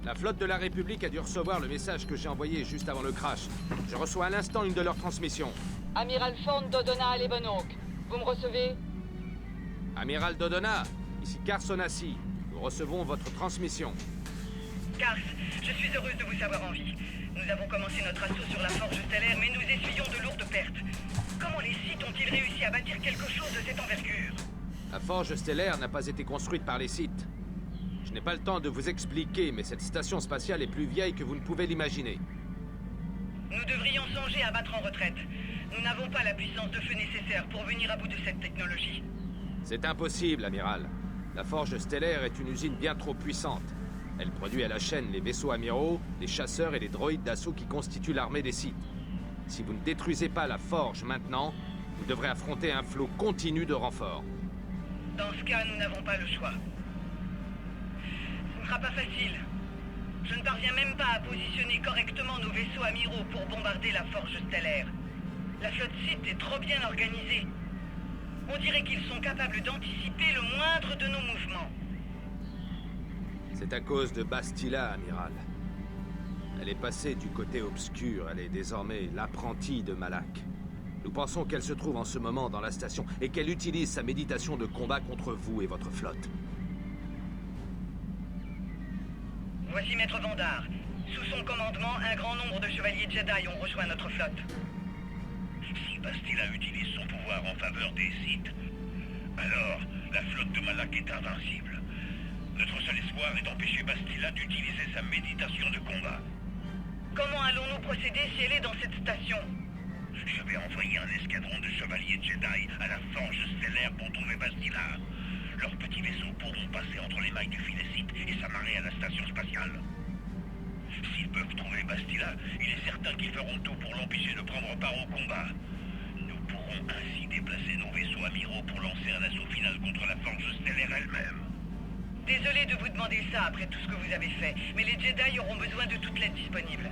La flotte de la République a dû recevoir le message que j'ai envoyé juste avant le crash. Je reçois à l'instant une de leurs transmissions. Amiral Ford Dodonna à Lebanonk. Vous me recevez? Amiral Dodonna, ici Carson Assi. Nous recevons votre transmission. Cars, je suis heureuse de vous savoir en vie. Nous avons commencé notre assaut sur la Forge Stellaire, mais nous essuyons de lourdes pertes. Comment les Sith ont-ils réussi à bâtir quelque chose de cette envergure? La Forge Stellaire n'a pas été construite par les Sith. Je n'ai pas le temps de vous expliquer, mais cette station spatiale est plus vieille que vous ne pouvez l'imaginer. Nous devrions songer à battre en retraite. Nous n'avons pas la puissance de feu nécessaire pour venir à bout de cette technologie. C'est impossible, amiral. La Forge Stellaire est une usine bien trop puissante. Elle produit à la chaîne les vaisseaux amiraux, les chasseurs et les droïdes d'assaut qui constituent l'armée des Sith. Si vous ne détruisez pas la Forge maintenant, vous devrez affronter un flot continu de renforts. Dans ce cas, nous n'avons pas le choix. Ce ne sera pas facile. Je ne parviens même pas à positionner correctement nos vaisseaux amiraux pour bombarder la Forge Stellaire. La flotte Sith est trop bien organisée. On dirait qu'ils sont capables d'anticiper le moindre de nos mouvements. C'est à cause de Bastila, amiral. Elle est passée du côté obscur, elle est désormais l'apprentie de Malak. Nous pensons qu'elle se trouve en ce moment dans la station et qu'elle utilise sa méditation de combat contre vous et votre flotte. Voici Maître Vandar. Sous son commandement, un grand nombre de chevaliers Jedi ont rejoint notre flotte. Si Bastila utilise son pouvoir en faveur des Sith, alors la flotte de Malak est invincible. Notre seul espoir est d'empêcher Bastila d'utiliser sa méditation de combat. Comment allons-nous procéder si elle est dans cette station? Je vais envoyer un escadron de chevaliers Jedi à la Forge Stellaire pour trouver Bastila. Leurs petits vaisseaux pourront passer entre les mailles du filet Sith et s'amarrer à la station spatiale. S'ils peuvent trouver Bastila, il est certain qu'ils feront tout pour l'empêcher de prendre part au combat. Nous pourrons ainsi déplacer nos vaisseaux amiraux pour lancer un assaut final contre la Forge Stellaire elle-même. Désolé de vous demander ça après tout ce que vous avez fait, mais les Jedi auront besoin de toute l'aide disponible.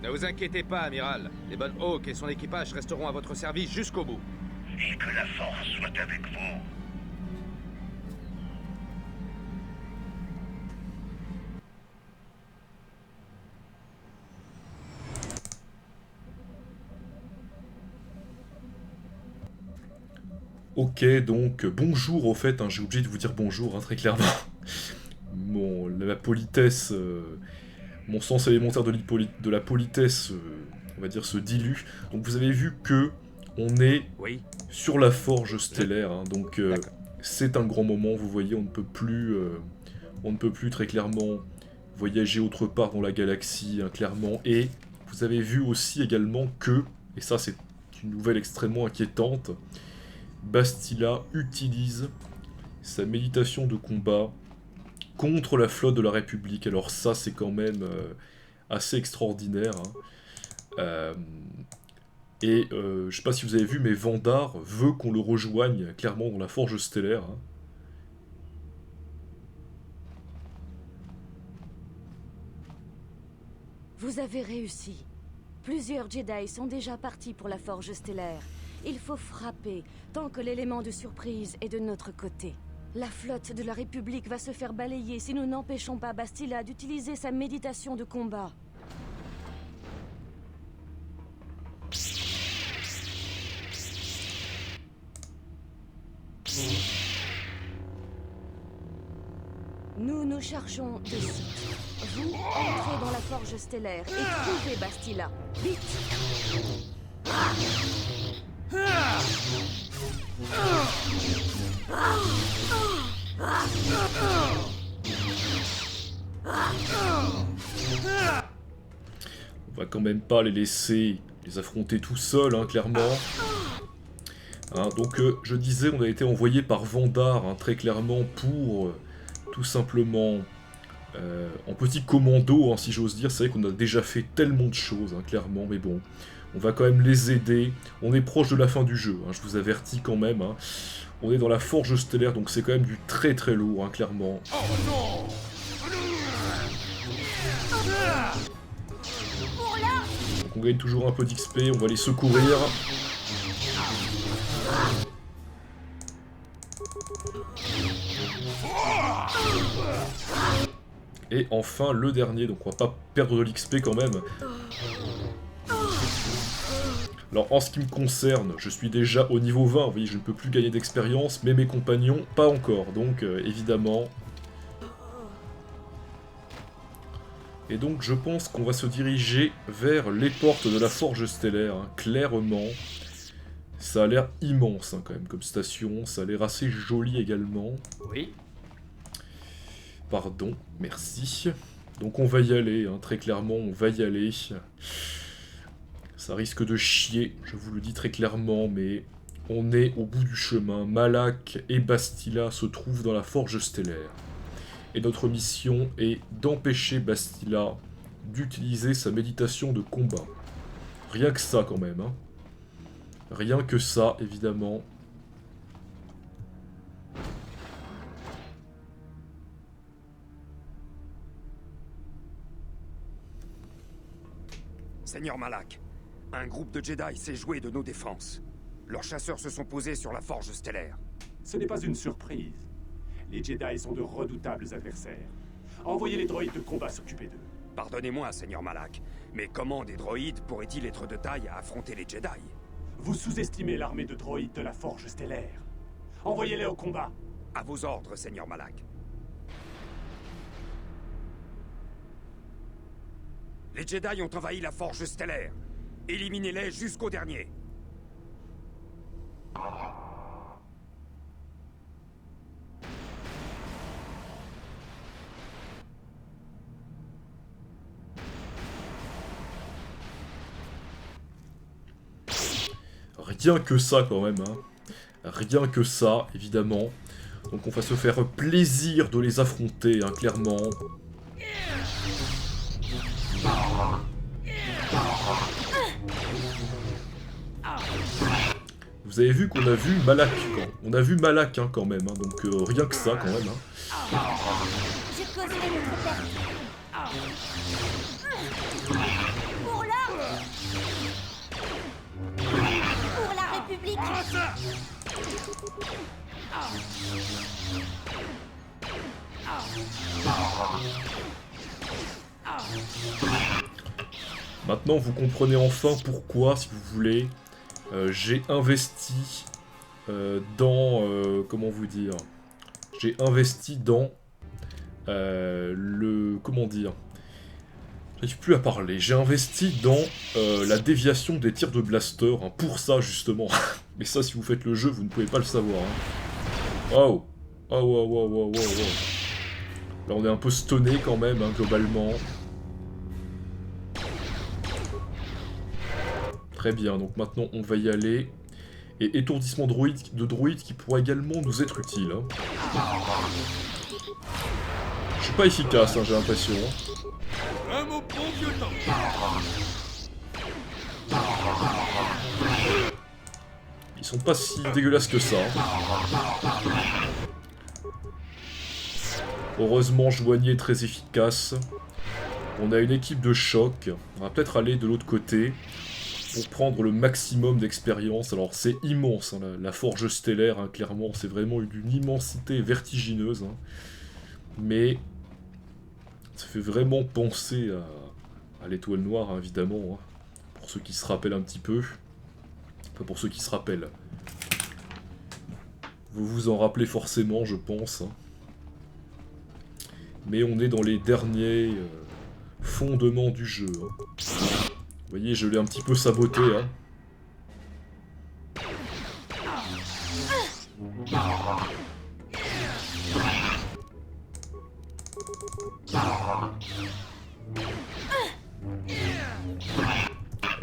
Ne vous inquiétez pas, amiral. Les bonnes Hawk et son équipage resteront à votre service jusqu'au bout. Et que la force soit avec vous. Ok, donc bonjour au fait, hein, j'ai oublié de vous dire bonjour, hein, très clairement. La politesse, mon sens élémentaire de la politesse, on va dire, se dilue. Donc vous avez vu que on est sur la Forge Stellaire, hein, donc c'est un grand moment, vous voyez, on ne peut plus très clairement voyager autre part dans la galaxie, hein, clairement. Et vous avez vu aussi également que, et ça c'est une nouvelle extrêmement inquiétante, Bastila utilise sa méditation de combat contre la flotte de la République. Alors ça, c'est quand même assez extraordinaire. Hein. Je sais pas si vous avez vu, mais Vandar veut qu'on le rejoigne clairement dans la Forge Stellaire. Hein. Vous avez réussi. Plusieurs Jedi sont déjà partis pour la Forge Stellaire. Il faut frapper, tant que l'élément de surprise est de notre côté. La flotte de la République va se faire balayer si nous n'empêchons pas Bastila d'utiliser sa méditation de combat. Nous cherchons des sites. Vous, entrez dans la Forge Stellaire et trouvez Bastila. Vite! On va quand même pas les laisser les affronter tout seuls, hein, clairement. Hein, donc je disais, on a été envoyé par Vandar, hein, très clairement, pour tout simplement en petit commando, hein, si j'ose dire. C'est vrai qu'on a déjà fait tellement de choses, hein, clairement, mais bon, on va quand même les aider. On est proche de la fin du jeu, hein, je vous avertis quand même. Hein. On est dans la Forge Stellaire, donc c'est quand même du très très lourd, hein, clairement. Donc on gagne toujours un peu d'XP, on va les secourir. Et enfin, le dernier, donc on va pas perdre de l'XP quand même. Alors, en ce qui me concerne, je suis déjà au niveau 20, vous voyez, je ne peux plus gagner d'expérience, mais mes compagnons, pas encore, donc évidemment... Et donc, je pense qu'on va se diriger vers les portes de la Forge Stellaire, hein, clairement. Ça a l'air immense, hein, quand même, comme station, ça a l'air assez joli également. Oui. Pardon, merci. Donc on va y aller, hein, très clairement, on va y aller. Ça risque de chier, je vous le dis très clairement, mais on est au bout du chemin. Malak et Bastila se trouvent dans la Forge Stellaire. Et notre mission est d'empêcher Bastila d'utiliser sa méditation de combat. Rien que ça quand même, hein. Rien que ça, évidemment. Seigneur Malak, un groupe de Jedi s'est joué de nos défenses. Leurs chasseurs se sont posés sur la Forge Stellaire. Ce n'est pas une surprise. Les Jedi sont de redoutables adversaires. Envoyez les droïdes de combat s'occuper d'eux. Pardonnez-moi, Seigneur Malak, mais comment des droïdes pourraient-ils être de taille à affronter les Jedi? Vous sous-estimez l'armée de droïdes de la Forge Stellaire. Envoyez-les au combat. À vos ordres, Seigneur Malak. Les Jedi ont envahi la Forge Stellaire. Éliminez-les jusqu'au dernier. Rien que ça quand même, hein. Rien que ça, évidemment. Donc on va se faire plaisir de les affronter, hein, clairement. Vous avez vu qu'on a vu Malak, on a vu Malak, hein, quand même, hein, donc rien que ça quand même, hein. Je causerai notre perte. Pour l'ordre. Pour la République. Maintenant vous comprenez enfin pourquoi, si vous voulez, j'ai investi dans... comment vous dire? J'ai investi dans le... Comment dire? J'arrive plus à parler. J'ai investi dans la déviation des tirs de blaster, hein, pour ça justement. Mais ça, si vous faites le jeu, vous ne pouvez pas le savoir. Hein. Wow. Oh, wow, wow, wow, wow, wow. Là, on est un peu stonné quand même, hein, globalement. Très bien, donc maintenant on va y aller. Et étourdissement de droïde qui pourra également nous être utile. Hein. Je suis pas efficace, hein, j'ai l'impression. Ils sont pas si dégueulasses que ça. Heureusement, Joigny est très efficace. On a une équipe de choc. On va peut-être aller de l'autre côté pour prendre le maximum d'expérience. Alors c'est immense, hein, la Forge Stellaire, hein, clairement, c'est vraiment d'une immensité vertigineuse. Hein. Mais ça fait vraiment penser à l'étoile noire, hein, évidemment, hein, pour ceux qui se rappellent un petit peu. Enfin, pour ceux qui se rappellent. Vous vous en rappelez forcément, je pense. Hein. Mais on est dans les derniers fondements du jeu. Hein. Vous voyez, je l'ai un petit peu saboté. Hein.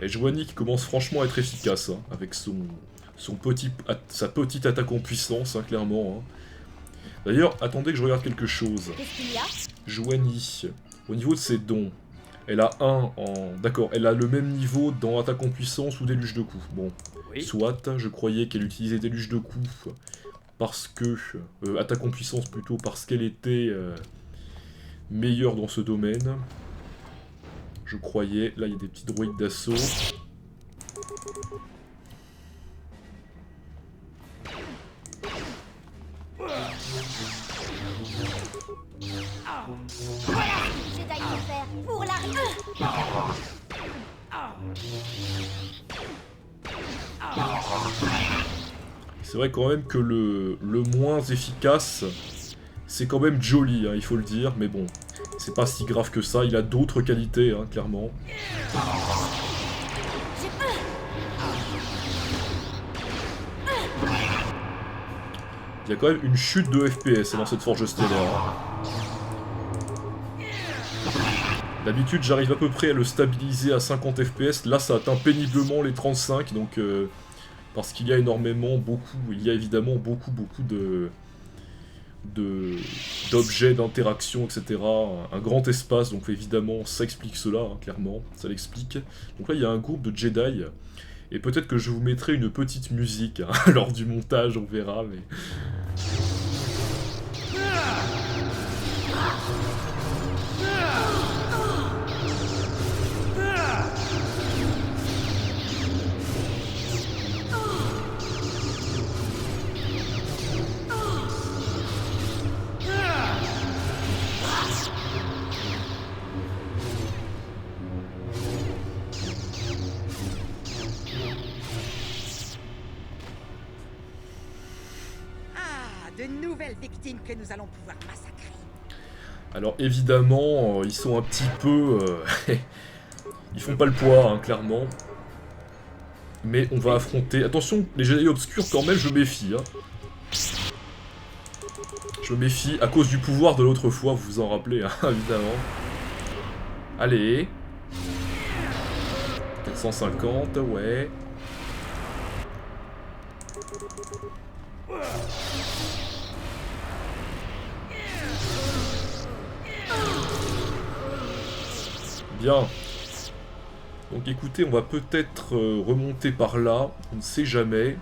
Et Joigny qui commence franchement à être efficace, hein, avec sa petite attaque en puissance, hein, clairement. Hein. D'ailleurs, attendez que je regarde quelque chose. Qu'est-ce qu'il y a? Joigny, au niveau de ses dons, elle a D'accord, elle a le même niveau dans attaque en puissance ou déluge de coups. Bon, oui. Soit, je croyais qu'elle utilisait déluge de coups parce que... attaque en puissance plutôt parce qu'elle était meilleure dans ce domaine. Je croyais. Là, il y a des petits droïdes d'assaut. C'est vrai quand même que le moins efficace, c'est quand même Jolly, hein, il faut le dire, mais bon, c'est pas si grave que ça, il a d'autres qualités, hein, clairement. Il y a quand même une chute de FPS dans cette forge stellaire. D'habitude, j'arrive à peu près à le stabiliser à 50 FPS. Là, ça atteint péniblement les 35, donc parce qu'il y a évidemment beaucoup d'objets, d'interactions, etc. Un grand espace, donc évidemment, ça explique cela, hein, clairement, ça l'explique. Donc là, il y a un groupe de Jedi. Et peut-être que je vous mettrai une petite musique hein, lors du montage, on verra, mais... De nouvelles victimes que nous allons pouvoir massacrer. Alors évidemment, ils sont un petit peu... ils font pas le poids, hein, clairement. Mais on va affronter... Attention, les Jedi obscurs, quand même, je méfie. Hein. Je méfie à cause du pouvoir de l'autre fois, vous vous en rappelez, hein, évidemment. Allez. 450, ouais. Bien. Donc écoutez, on va peut-être remonter par là, on ne sait jamais.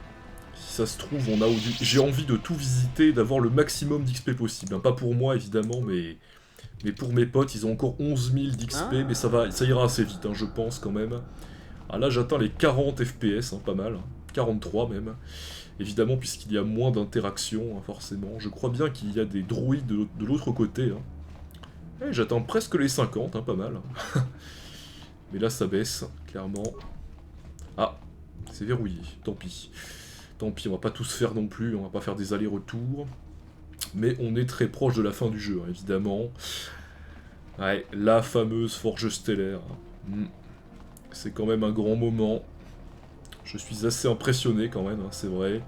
Si ça se trouve, on a... J'ai envie de tout visiter, d'avoir le maximum d'XP possible. Hein, pas pour moi, évidemment, mais pour mes potes, ils ont encore 11 000 d'XP, mais ça ira assez vite, hein, je pense, quand même. Ah là, j'atteins les 40 FPS, hein, pas mal. 43 même. Évidemment, puisqu'il y a moins d'interactions, hein, forcément. Je crois bien qu'il y a des droïdes de l'autre côté, hein. J'atteins presque les 50, hein, pas mal. Mais là, ça baisse, clairement. Ah, c'est verrouillé, tant pis. Tant pis, on va pas tous faire non plus, on va pas faire des allers-retours. Mais on est très proche de la fin du jeu, hein, évidemment. Ouais, la fameuse forge stellaire. C'est quand même un grand moment. Je suis assez impressionné quand même, hein, c'est vrai.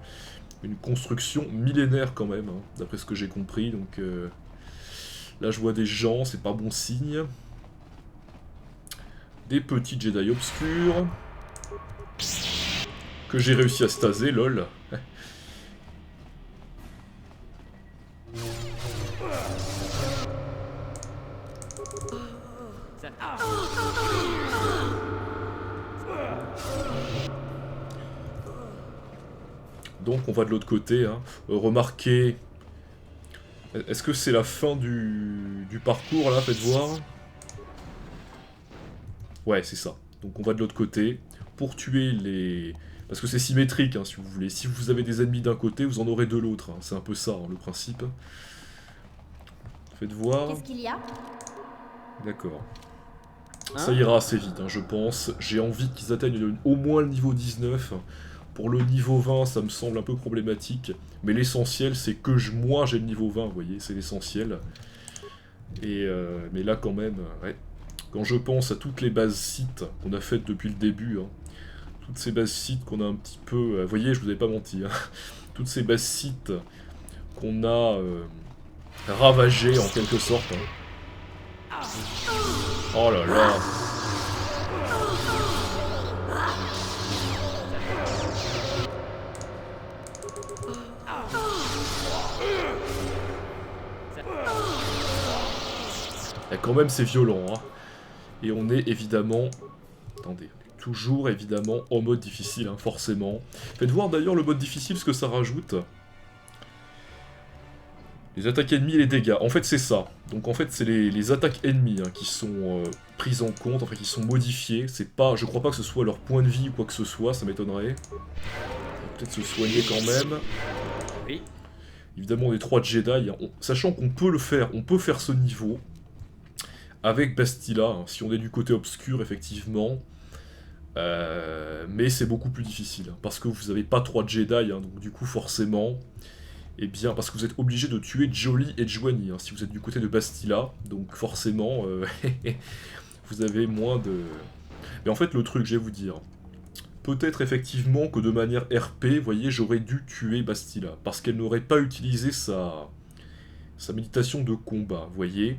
Une construction millénaire quand même, hein, d'après ce que j'ai compris, donc... Là, je vois des gens, c'est pas bon signe. Des petits Jedi obscurs. Que j'ai réussi à staser, lol. Donc, on va de l'autre côté. Hein. Remarquez... Est-ce que c'est la fin du parcours, là, faites voir? Ouais, c'est ça. Donc on va de l'autre côté, pour tuer les... Parce que c'est symétrique, hein, si vous voulez. Si vous avez des ennemis d'un côté, vous en aurez de l'autre. Hein. C'est un peu ça, hein, le principe. Faites voir. Qu'est-ce qu'il y a? D'accord. Ça ira assez vite, hein, je pense. J'ai envie qu'ils atteignent au moins le niveau 19. Pour le niveau 20, ça me semble un peu problématique. Mais l'essentiel, c'est que moi, j'ai le niveau 20, vous voyez, c'est l'essentiel. Mais là, quand même, ouais. Quand je pense à toutes les bases sites qu'on a faites depuis le début, hein, toutes ces bases sites qu'on a un petit peu... vous voyez, je vous avais pas menti. Hein, toutes ces bases sites qu'on a ravagées, en quelque sorte. Hein. Oh là là. Et quand même c'est violent, hein. Et on est évidemment... Attendez, toujours évidemment en mode difficile, hein, forcément. Faites voir d'ailleurs le mode difficile, ce que ça rajoute. Les attaques ennemies et les dégâts. En fait c'est ça. Donc en fait c'est les attaques ennemies hein, qui sont prises en compte, enfin qui sont modifiées. C'est pas, je crois pas que ce soit leur point de vie ou quoi que ce soit, ça m'étonnerait. Peut-être se soigner quand même. Oui. Évidemment on est 3 Jedi, hein. Sachant qu'on peut le faire, on peut faire ce niveau. Avec Bastila, hein, si on est du côté obscur, effectivement. Mais c'est beaucoup plus difficile, hein, parce que vous n'avez pas 3 Jedi, hein, donc du coup forcément, eh bien, parce que vous êtes obligé de tuer Jolee et Juani, hein, si vous êtes du côté de Bastila, donc forcément, vous avez moins de... Mais en fait, le truc, je vais vous dire, peut-être effectivement que de manière RP, vous voyez, j'aurais dû tuer Bastila, parce qu'elle n'aurait pas utilisé sa méditation de combat, vous voyez,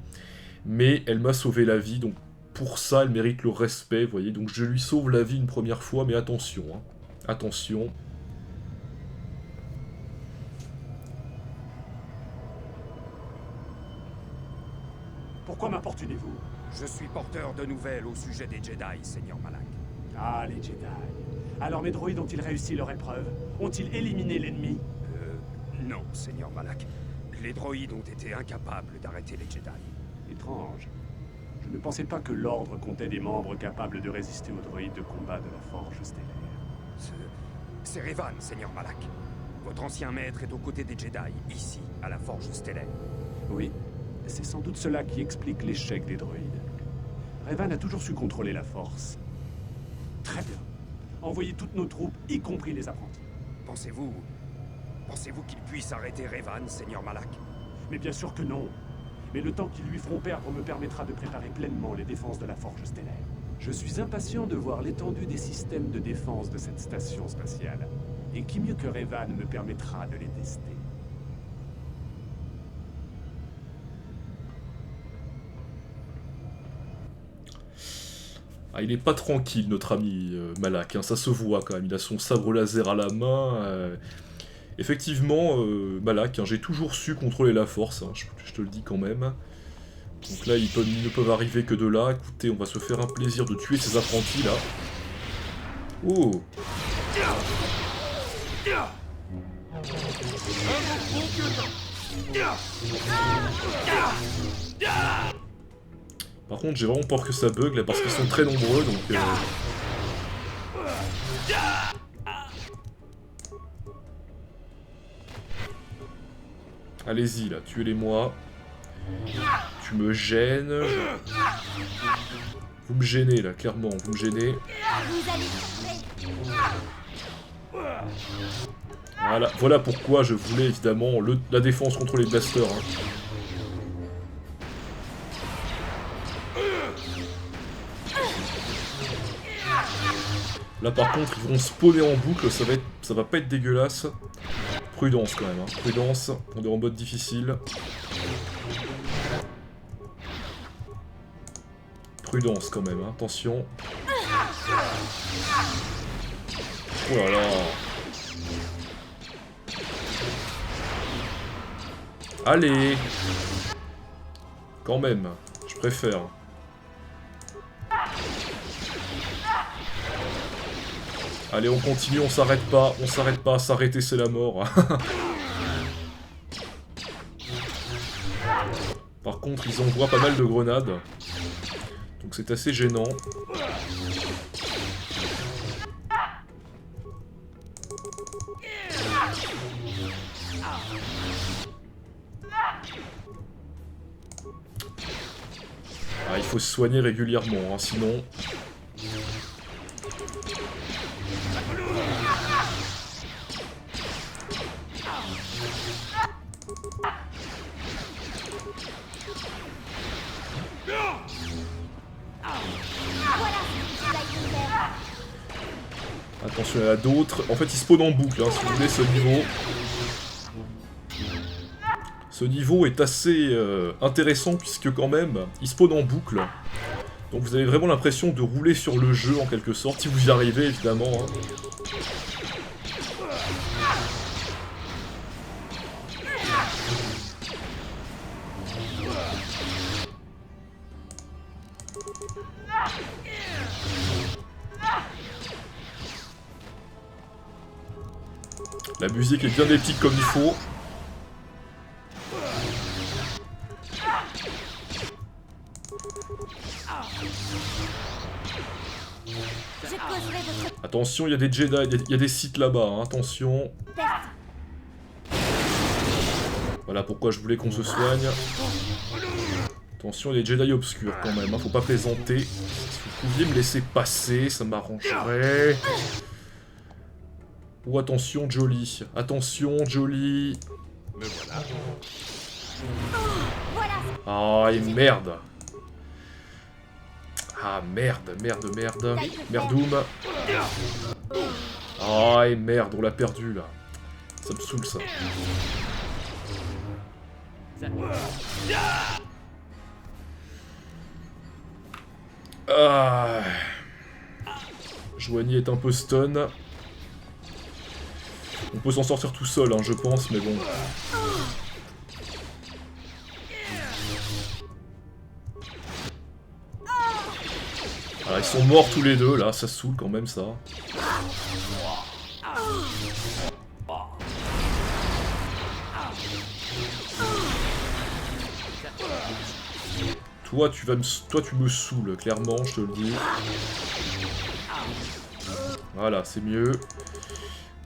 mais elle m'a sauvé la vie, donc pour ça, elle mérite le respect, vous voyez, donc je lui sauve la vie une première fois, mais attention, hein, attention. Pourquoi m'importunez-vous? Je suis porteur de nouvelles au sujet des Jedi, Seigneur Malak. Ah, les Jedi. Alors mes droïdes ont-ils réussi leur épreuve? Ont-ils éliminé l'ennemi? Non, Seigneur Malak. Les droïdes ont été incapables d'arrêter les Jedi. Étrange. Je ne pensais pas que l'Ordre comptait des membres capables de résister aux droïdes de combat de la Forge Stellaire. C'est Revan, Seigneur Malak. Votre ancien maître est aux côtés des Jedi, ici, à la Forge Stellaire. Oui, c'est sans doute cela qui explique l'échec des droïdes. Revan a toujours su contrôler la Force. Très bien. Envoyez toutes nos troupes, y compris les apprentis. Pensez-vous qu'il puisse arrêter Revan, Seigneur Malak? Mais bien sûr que non. Mais le temps qu'ils lui feront perdre me permettra de préparer pleinement les défenses de la Forge Stellaire. Je suis impatient de voir l'étendue des systèmes de défense de cette station spatiale. Et qui mieux que Revan me permettra de les tester? Ah, il est pas tranquille, notre ami Malak, hein, ça se voit quand même, il a son sabre laser à la main. Effectivement, Malak, hein, j'ai toujours su contrôler la force, hein, je te le dis quand même. Donc là, ils ne peuvent arriver que de là. Écoutez, on va se faire un plaisir de tuer ces apprentis là. Oh! Par contre, j'ai vraiment peur que ça bug là parce qu'ils sont très nombreux donc. Allez-y là, tuez-les-moi. Tu me gênes. Vous me gênez là, clairement, vous me gênez. Voilà pourquoi je voulais évidemment la défense contre les blasters. Hein. Là par contre ils vont spawner en boucle, ça va pas être dégueulasse. Prudence quand même, hein. Prudence, on est en mode difficile. Prudence quand même, hein. Attention. Oh là là. Allez. Quand même, je préfère. Allez, on continue, on s'arrête pas, s'arrêter c'est la mort. Par contre, ils envoient pas mal de grenades. Donc c'est assez gênant. Ah, il faut se soigner régulièrement, hein, sinon... Attention, il y en a d'autres. En fait, ils spawnent en boucle, hein, si vous voulez, ce niveau. Ce niveau est assez intéressant, puisque quand même, ils spawnent en boucle. Donc vous avez vraiment l'impression de rouler sur le jeu, en quelque sorte, si vous y arrivez, évidemment. Hein. La musique est bien épique comme il faut. Attention, il y a des Jedi, il y a des Sith là-bas, hein, attention. Voilà pourquoi je voulais qu'on se soigne. Attention, les Jedi obscurs quand même, hein, faut pas plaisanter. Si vous pouviez me laisser passer, ça m'arrangerait. Oh, attention, Jolie. Attention, Jolie. Me voilà. Ah, et merde. Ah, merde. Merdoum. Ah, et merde, on l'a perdu, là. Ça me saoule, ça. Ah. Joigny est un peu stun. On peut s'en sortir tout seul, hein, je pense, mais bon. Voilà, ils sont morts tous les deux, là, ça saoule quand même, ça. Toi, tu me saoules, clairement, je te le dis. Voilà, c'est mieux.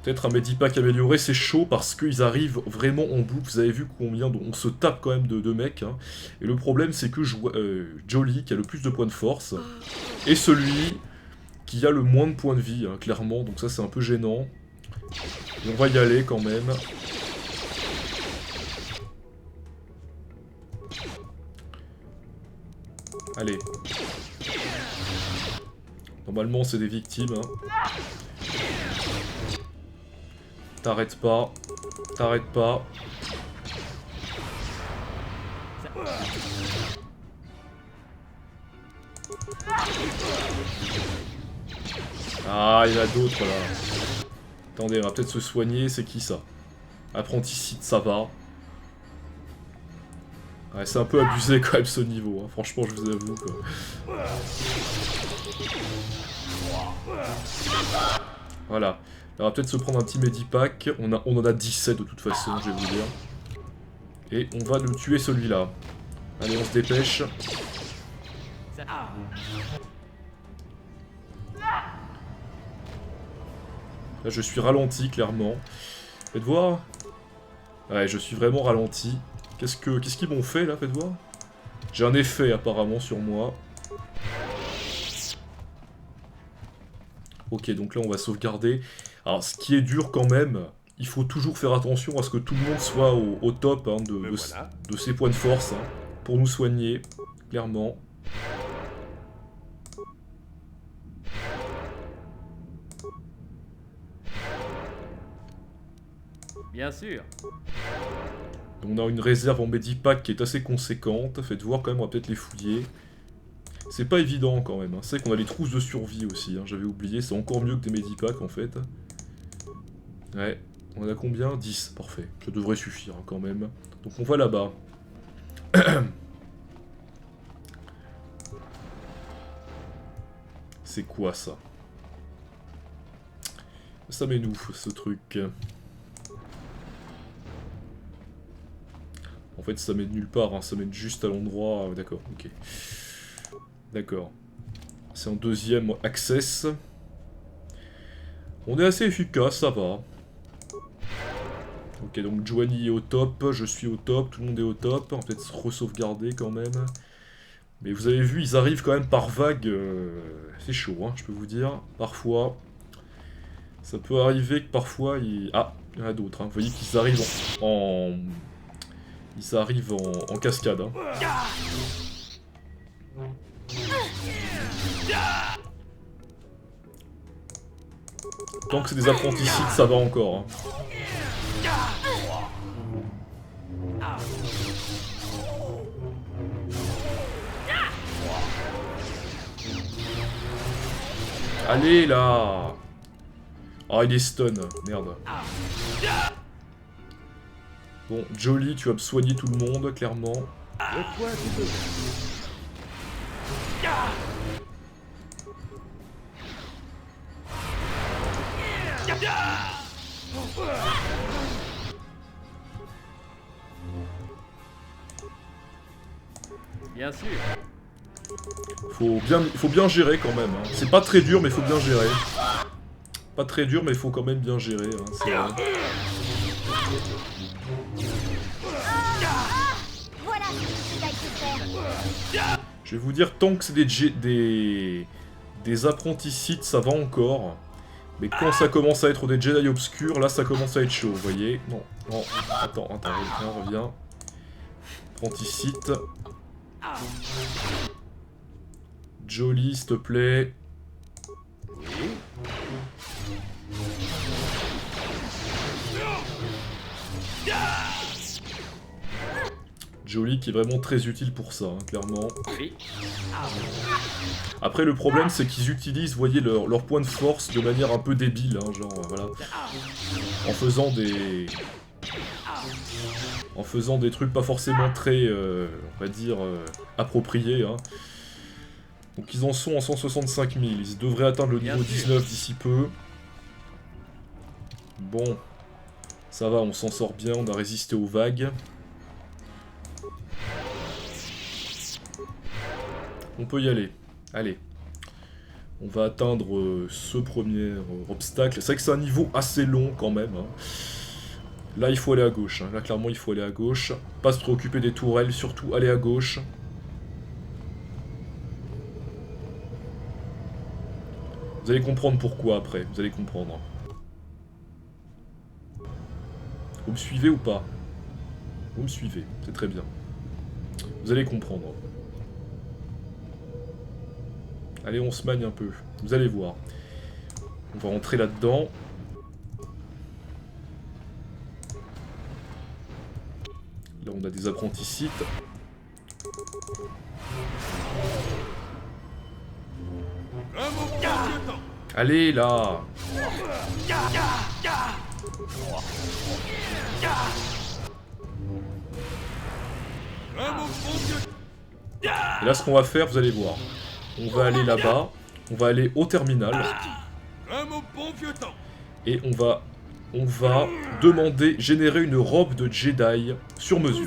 Peut-être un Medipack amélioré, c'est chaud parce qu'ils arrivent vraiment en boucle. Vous avez vu combien on se tape quand même de mecs. Hein. Et le problème, c'est que Jolie, qui a le plus de points de force, est celui qui a le moins de points de vie, hein, clairement. Donc ça, c'est un peu gênant. Et on va y aller quand même. Allez. Normalement, c'est des victimes. Hein. T'arrêtes pas. T'arrêtes pas. Ah, il y en a d'autres là. Attendez, on va peut-être se soigner. C'est qui ça? Apprenti-site, ça va. Ouais, c'est un peu abusé quand même ce niveau, hein. Franchement, je vous avoue quoi. Voilà. On va peut-être se prendre un petit Medipack. On en a 17 de toute façon, je vais vous dire. Et on va nous tuer celui-là. Allez, on se dépêche. Là, je suis ralenti, clairement. Faites voir. Ouais, je suis vraiment ralenti. Qu'est-ce qu'ils m'ont fait, là, faites voir. J'ai un effet, apparemment, sur moi. Ok, donc là, on va sauvegarder. Alors, ce qui est dur, quand même, il faut toujours faire attention à ce que tout le monde soit au top hein, de ses points de force, hein, pour nous soigner, clairement. Bien sûr. On a une réserve en Medipack qui est assez conséquente. Faites voir quand même, on va peut-être les fouiller. C'est pas évident quand même. Hein. C'est qu'on a les trousses de survie aussi. Hein. J'avais oublié, c'est encore mieux que des Medipacks en fait. Ouais. On en a combien? 10. Parfait. Ça devrait suffire hein, quand même. Donc on va là-bas. C'est quoi ça? Ça m'énouffe ce truc. En fait, ça mène nulle part, hein. Ça mène juste à l'endroit... D'accord, ok. D'accord. C'est en deuxième access. On est assez efficace, ça va. Ok, donc Joanie est au top, je suis au top, tout le monde est au top. On va peut-être se re-sauvegarder quand même. Mais vous avez vu, ils arrivent quand même par vague. C'est chaud, hein, je peux vous dire. Parfois, ça peut arriver que parfois... Ah, il y en a d'autres. Hein. Vous voyez qu'ils arrivent en... Ils arrivent en cascade. Hein. Tant que c'est des apprentis sites, ça va encore. Hein. Allez là! Ah, il est stun. Merde. Bon, Jolie, tu vas me soigner tout le monde, clairement. Bien sûr. Faut bien gérer quand même. Hein. C'est pas très dur, mais faut bien gérer. Pas très dur, mais il faut quand même bien gérer. Hein, c'est vrai. Voilà ce que tu as dit. Je vais vous dire, tant que c'est des apprentis Sith, ça va encore. Mais quand ça commence à être des Jedi obscurs, là ça commence à être chaud, vous voyez. Non, non, attends, reviens. Apprenti Sith. Jolly, s'il te plaît. Jolly qui est vraiment très utile pour ça, hein, clairement. Après le problème c'est qu'ils utilisent, vous voyez, leur point de force de manière un peu débile, hein, genre voilà. En faisant des trucs pas forcément très, on va dire, appropriés. Hein. Donc ils en sont en 165 000, ils devraient atteindre le niveau 19 d'ici peu. Bon, ça va, on s'en sort bien, on a résisté aux vagues. On peut y aller. Allez. On va atteindre ce premier obstacle. C'est vrai que c'est un niveau assez long quand même. Hein. Là, il faut aller à gauche. Hein. Là, clairement, il faut aller à gauche. Pas se préoccuper des tourelles, surtout aller à gauche. Vous allez comprendre pourquoi après. Vous allez comprendre. Vous me suivez ou pas? Vous me suivez. C'est très bien. Vous allez comprendre. Allez, on se magne un peu. Vous allez voir. On va rentrer là-dedans. Là, on a des apprentis Sith. Allez, là. Et là, ce qu'on va faire, vous allez voir. On va aller là-bas, on va aller au terminal, et on va demander, générer une robe de Jedi sur mesure.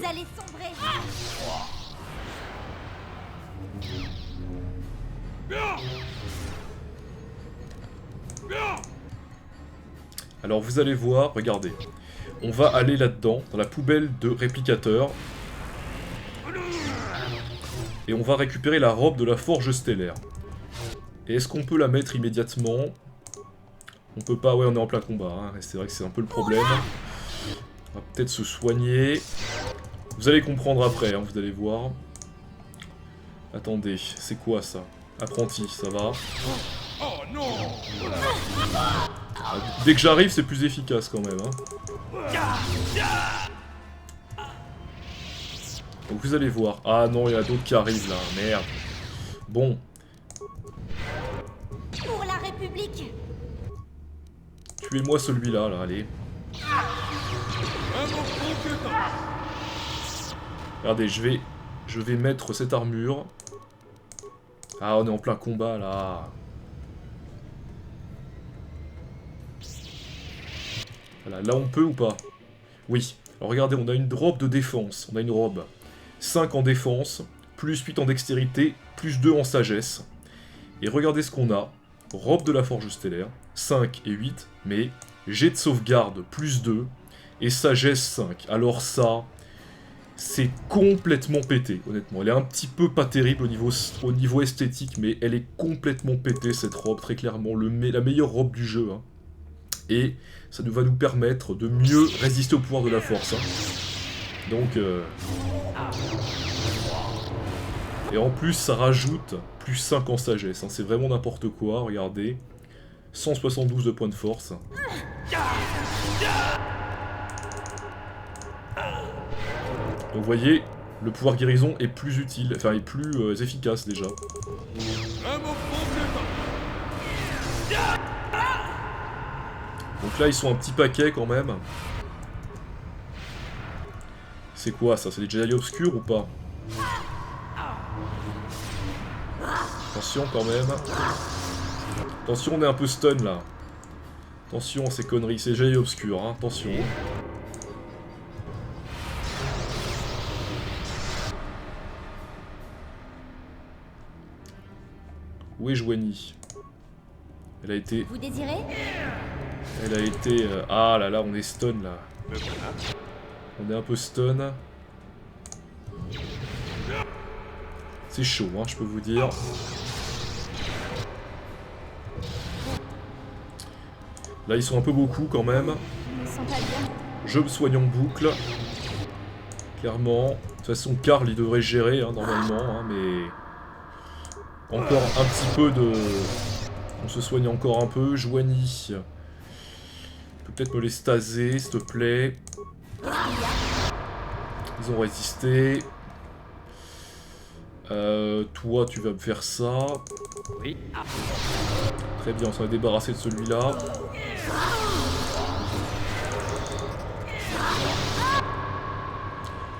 Alors vous allez voir, regardez, on va aller là-dedans, dans la poubelle de réplicateur. Et on va récupérer la robe de la Forge Stellaire. Et est-ce qu'on peut la mettre immédiatement? On peut pas, ouais, on est en plein combat, hein. C'est vrai que c'est un peu le problème. On va peut-être se soigner. Vous allez comprendre après, hein, vous allez voir. Attendez, c'est quoi ça? Apprenti, ça va. Dès que j'arrive, c'est plus efficace quand même, hein. Donc vous allez voir. Ah non, il y en a d'autres qui arrivent là, merde. Bon. Pour la République. Tuez-moi celui-là, là, allez. Regardez, je vais mettre cette armure. Ah, on est en plein combat là. Voilà, là on peut ou pas? Oui. Alors regardez, on a une robe de défense. On a une robe. 5 en défense, plus 8 en dextérité, plus 2 en sagesse. Et regardez ce qu'on a. Robe de la Forge Stellaire, 5 et 8, mais jet de sauvegarde, plus 2, et sagesse 5. Alors ça, c'est complètement pété, honnêtement. Elle est un petit peu pas terrible au niveau esthétique, mais elle est complètement pétée, cette robe, très clairement. La meilleure robe du jeu. Hein. Et ça va nous permettre de mieux résister au pouvoir de la force. Hein. Donc, et en plus, ça rajoute plus 5 en sagesse. Hein. C'est vraiment n'importe quoi, regardez. 172 de points de force. Donc vous voyez, le pouvoir guérison est plus utile, enfin est plus efficace déjà. Donc là, ils sont un petit paquet quand même. C'est quoi ça? C'est des Jedi obscurs ou pas? Attention quand même. Attention, on est un peu stun là. Attention à ces conneries, c'est Jedi obscurs, hein. Attention. Où est Joanie? Elle a été... Vous désirez? Elle a été... Ah là là, on est stun là. On est un peu stun. C'est chaud, hein, je peux vous dire. Là, ils sont un peu beaucoup quand même. Je me soigne en boucle. Clairement. De toute façon, Karl, il devrait gérer, hein, normalement, hein, mais... Encore un petit peu de... On se soigne encore un peu. Joanie. Tu peux peut-être me les staser, s'il te plaît. Ils ont résisté. Toi, tu vas me faire ça. Oui. Très bien, on s'en est débarrassé de celui-là.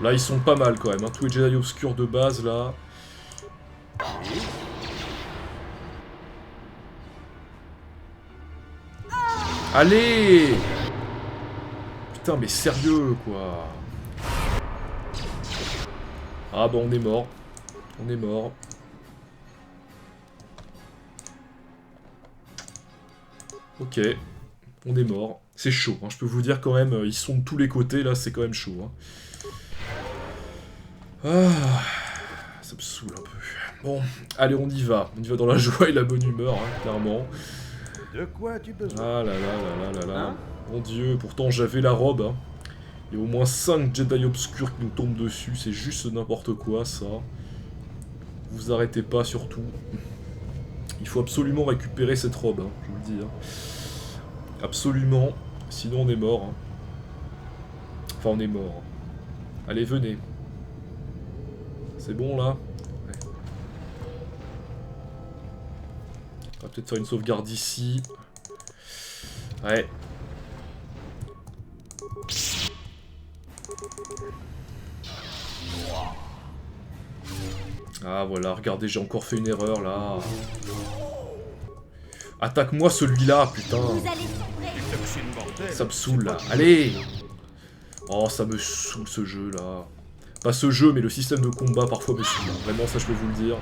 Là, ils sont pas mal quand même, hein. Tous les Jedi obscurs de base, là. Allez! Putain, mais sérieux, quoi. Ah bah, on est mort. On est mort. Ok. On est mort. C'est chaud, hein. Je peux vous dire quand même, ils sont de tous les côtés, là, c'est quand même chaud, hein. Ah, ça me saoule un peu. Bon, allez, on y va. On y va dans la joie et la bonne humeur, hein, clairement. De quoi as-tu besoin? Ah là là là là là là. Mon dieu, pourtant j'avais la robe, hein. Il y a au moins 5 Jedi obscurs qui nous tombent dessus. C'est juste n'importe quoi, ça. Vous arrêtez pas, surtout. Il faut absolument récupérer cette robe, hein, je vous le dis. Hein. Absolument. Sinon on est mort. Hein. Enfin, on est mort. Allez, venez. C'est bon là? Ouais. On va peut-être faire une sauvegarde ici. Ouais. Ah voilà, regardez, j'ai encore fait une erreur là. Attaque-moi celui-là, putain. Ça me saoule là. Allez! Oh, ça me saoule ce jeu là. Pas ce jeu, mais le système de combat parfois me saoule. Vraiment, ça je peux vous le dire.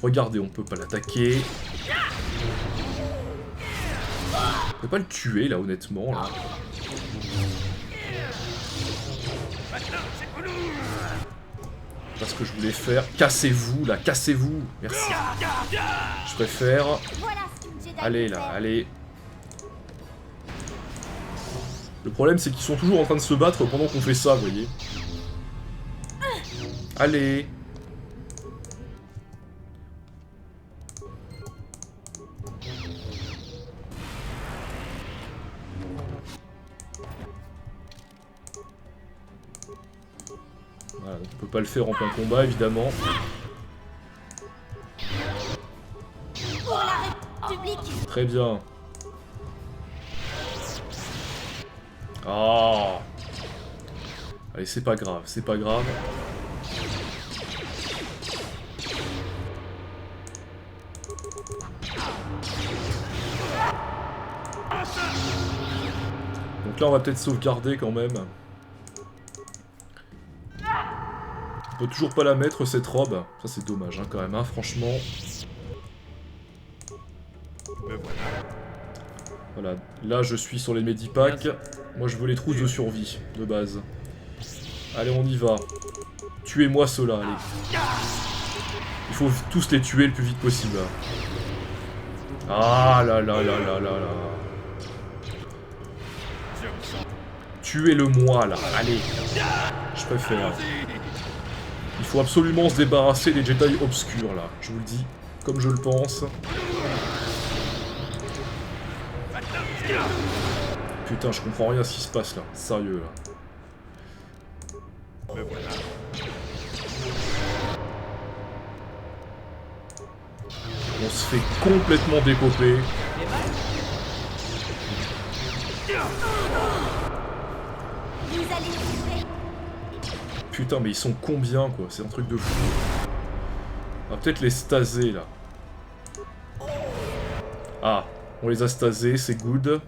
Regardez, on peut pas l'attaquer. On peut pas le tuer là, honnêtement. Là. Pas ce que je voulais faire. Cassez-vous là, cassez-vous. Merci. Je préfère. Allez là, allez. Le problème c'est qu'ils sont toujours en train de se battre pendant qu'on fait ça, vous voyez. Allez. Voilà, on peut pas le faire en plein combat, évidemment. Très bien. Oh. Allez, c'est pas grave, c'est pas grave. Donc là, on va peut-être sauvegarder quand même. On peut toujours pas la mettre, cette robe. Ça, c'est dommage, hein, quand même, hein, franchement. Voilà, là, je suis sur les medipacks. Moi, je veux les trousses de survie, de base. Allez, on y va. Tuez-moi ceux-là, allez. Il faut tous les tuer le plus vite possible. Ah là là là là là là. Tuez-le-moi, là. Allez. Je préfère. Il faut absolument se débarrasser des Jedi obscurs, là. Je vous le dis, comme je le pense. Putain, je comprends rien à ce qui se passe, là. Sérieux, là. On se fait complètement décoper. Putain, mais ils sont combien, quoi? C'est un truc de fou. On va peut-être les staser, là. Ah, on les a stasés, c'est good.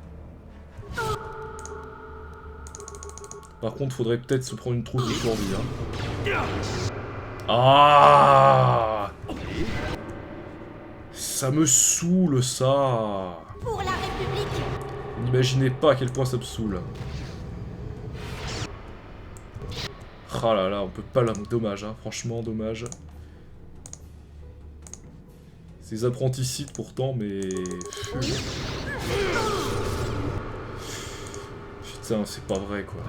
Par contre, faudrait peut-être se prendre une trousse de survie, hein. Ah! Ça me saoule, ça! Pour la République! Vous n'imaginez pas à quel point ça me saoule. Ah là là, on peut pas la... Dommage, hein, franchement, dommage. Ces apprentis Sith pourtant, mais... Putain, c'est pas vrai quoi.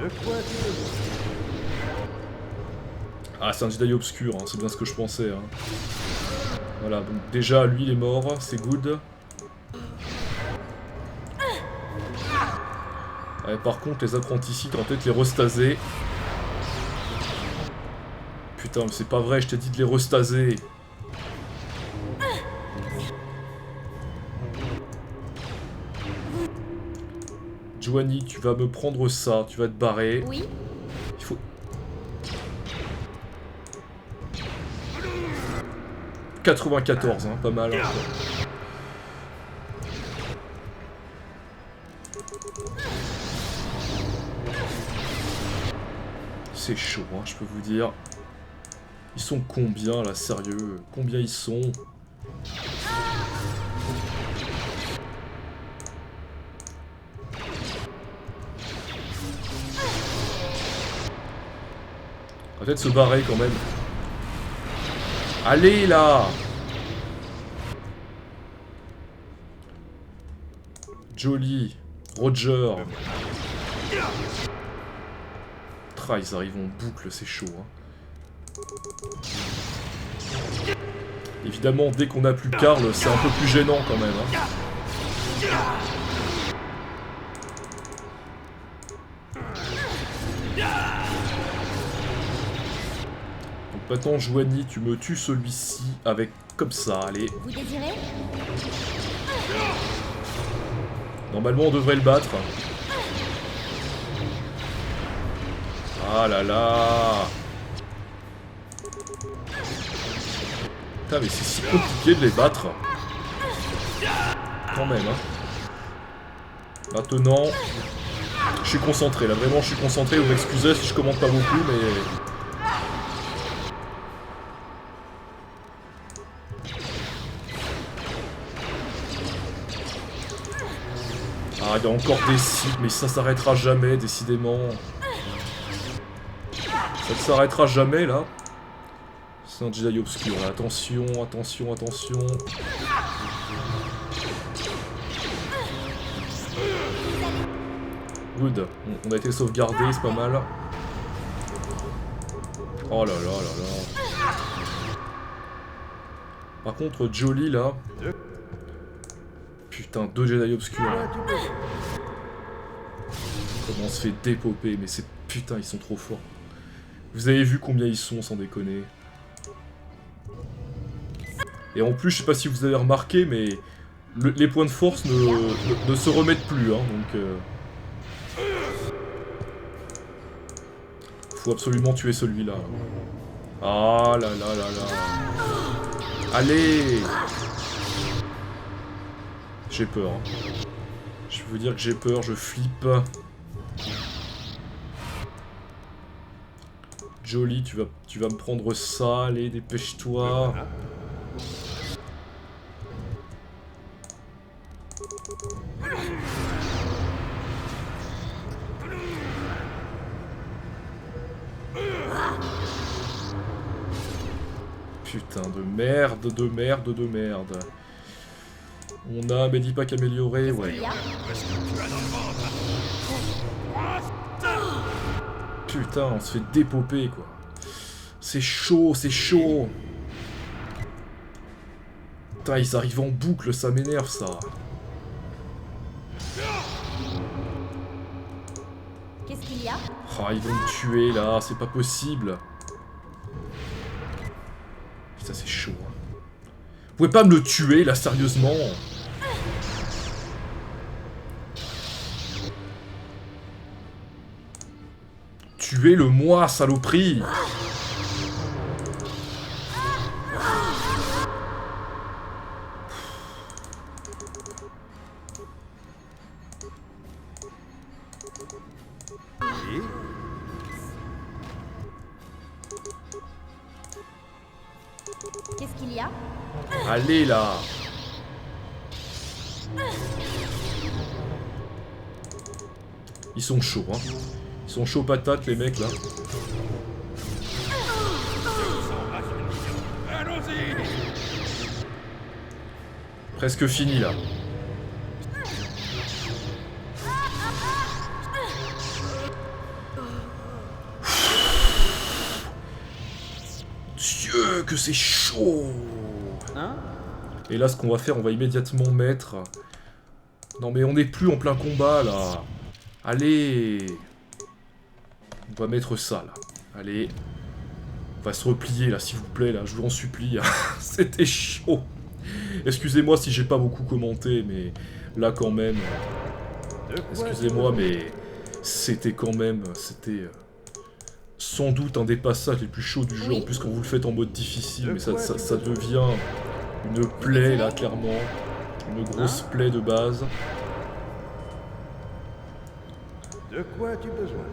Ah, c'est un Jedi obscur, hein, c'est bien ce que je pensais. Hein. Voilà, donc déjà, lui il est mort, c'est good. Ouais, par contre, les apprentis Sith, on va peut-être les restaser. Putain, mais c'est pas vrai, je t'ai dit de les restaser. Joanie, tu vas me prendre ça, tu vas te barrer. Oui. Il faut... 94, hein, pas mal. Hein. C'est chaud, hein, je peux vous dire. Ils sont combien là, sérieux? Combien ils sont? On va peut-être se barrer quand même. Allez là! Jolie, Roger. Ils arrivent en boucle, c'est chaud. Hein. Évidemment, dès qu'on a plus Karl, c'est un peu plus gênant quand même. Hein. Donc maintenant, Joanie, tu me tues celui-ci avec comme ça, allez. Vous désirez? Normalement, on devrait le battre. Ah là là! Putain, mais c'est si compliqué de les battre. Quand même, hein. Maintenant, je suis concentré, là, vraiment, je suis concentré. Vous m'excusez si je commente pas beaucoup, mais... Ah, il y a encore des Sith, mais ça s'arrêtera jamais, décidément. Ça ne s'arrêtera jamais, là. C'est un Jedi obscur, là. Attention, attention, attention. Good. On a été sauvegardé, c'est pas mal. Oh là là là là. Par contre, Jolie, là... Putain, 2 Jedi obscurs. Là. Comment on se fait dépoper, mais c'est... Putain, ils sont trop forts. Vous avez vu combien ils sont, sans déconner. Et en plus, je sais pas si vous avez remarqué, mais les points de force ne se remettent plus, hein, donc... Faut absolument tuer celui-là. Ah là là là là. Allez! J'ai peur. Hein. Je veux dire que j'ai peur, je flippe. Jolie, tu vas me prendre ça, allez, dépêche-toi. Putain de merde, de merde, de merde. On a un Medipack amélioré, ouais. Putain, on se fait dépoper, quoi. C'est chaud, c'est chaud. Putain, ils arrivent en boucle, ça m'énerve, ça. Qu'est-ce qu'il y a? Ah, ils vont me tuer, là, c'est pas possible. Putain, c'est chaud. Hein. Vous pouvez pas me le tuer, là, sérieusement? Tuez-le moi, saloperie! Qu'est-ce qu'il y a? Allez, là! Ils sont chauds, hein. Ils sont chauds patates, les mecs, là. Presque fini là. Dieu, que c'est chaud. Hein? Et là, ce qu'on va faire, on va immédiatement mettre... Non mais on n'est plus en plein combat là. Allez. On va mettre ça là. Allez. On va se replier là, s'il vous plaît, là, je vous en supplie. C'était chaud. Excusez-moi si j'ai pas beaucoup commenté, mais là quand même... Excusez-moi, mais c'était quand même... C'était sans doute un des passages les plus chauds du jeu. En plus, quand vous le faites en mode difficile, mais ça devient une plaie là, clairement. Une grosse plaie de base. De quoi as-tu besoin?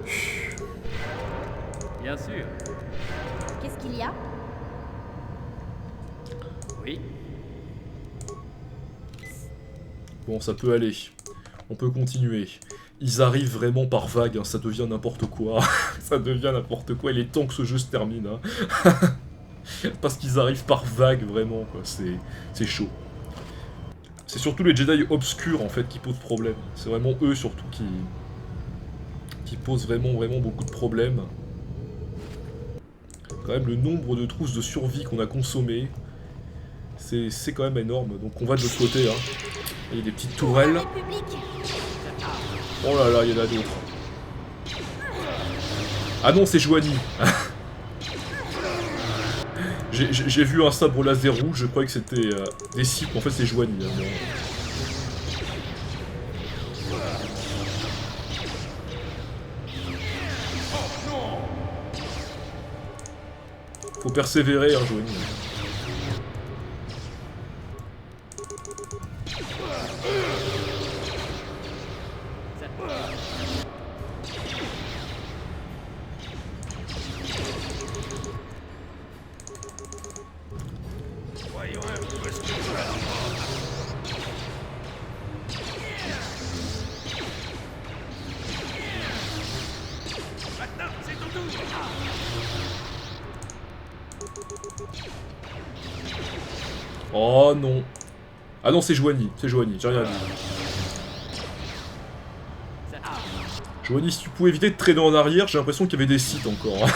Bien sûr. Qu'est-ce qu'il y a? Oui. Bon, ça peut aller. On peut continuer. Ils arrivent vraiment par vagues, hein. Ça devient n'importe quoi. Ça devient n'importe quoi. Il est temps que ce jeu se termine. Hein. Parce qu'ils arrivent par vagues, vraiment, quoi. C'est chaud. C'est surtout les Jedi obscurs, en fait, qui posent problème. C'est vraiment eux, surtout, qui posent vraiment beaucoup de problèmes. Quand même, le nombre de trousses de survie qu'on a consommées, c'est quand même énorme. Donc on va de l'autre côté, hein. Il y a des petites tourelles. Oh là là, il y en a d'autres. Ah non, c'est Joanie. J'ai vu un sabre laser rouge, je croyais que c'était des cibles, en fait c'est Joanie. Hein, faut persévérer, hein, Joanie. Oh non. Ah non, c'est Joanie, j'ai rien dit. Joanie, si tu pouvais éviter de traîner en arrière, j'ai l'impression qu'il y avait des sites encore.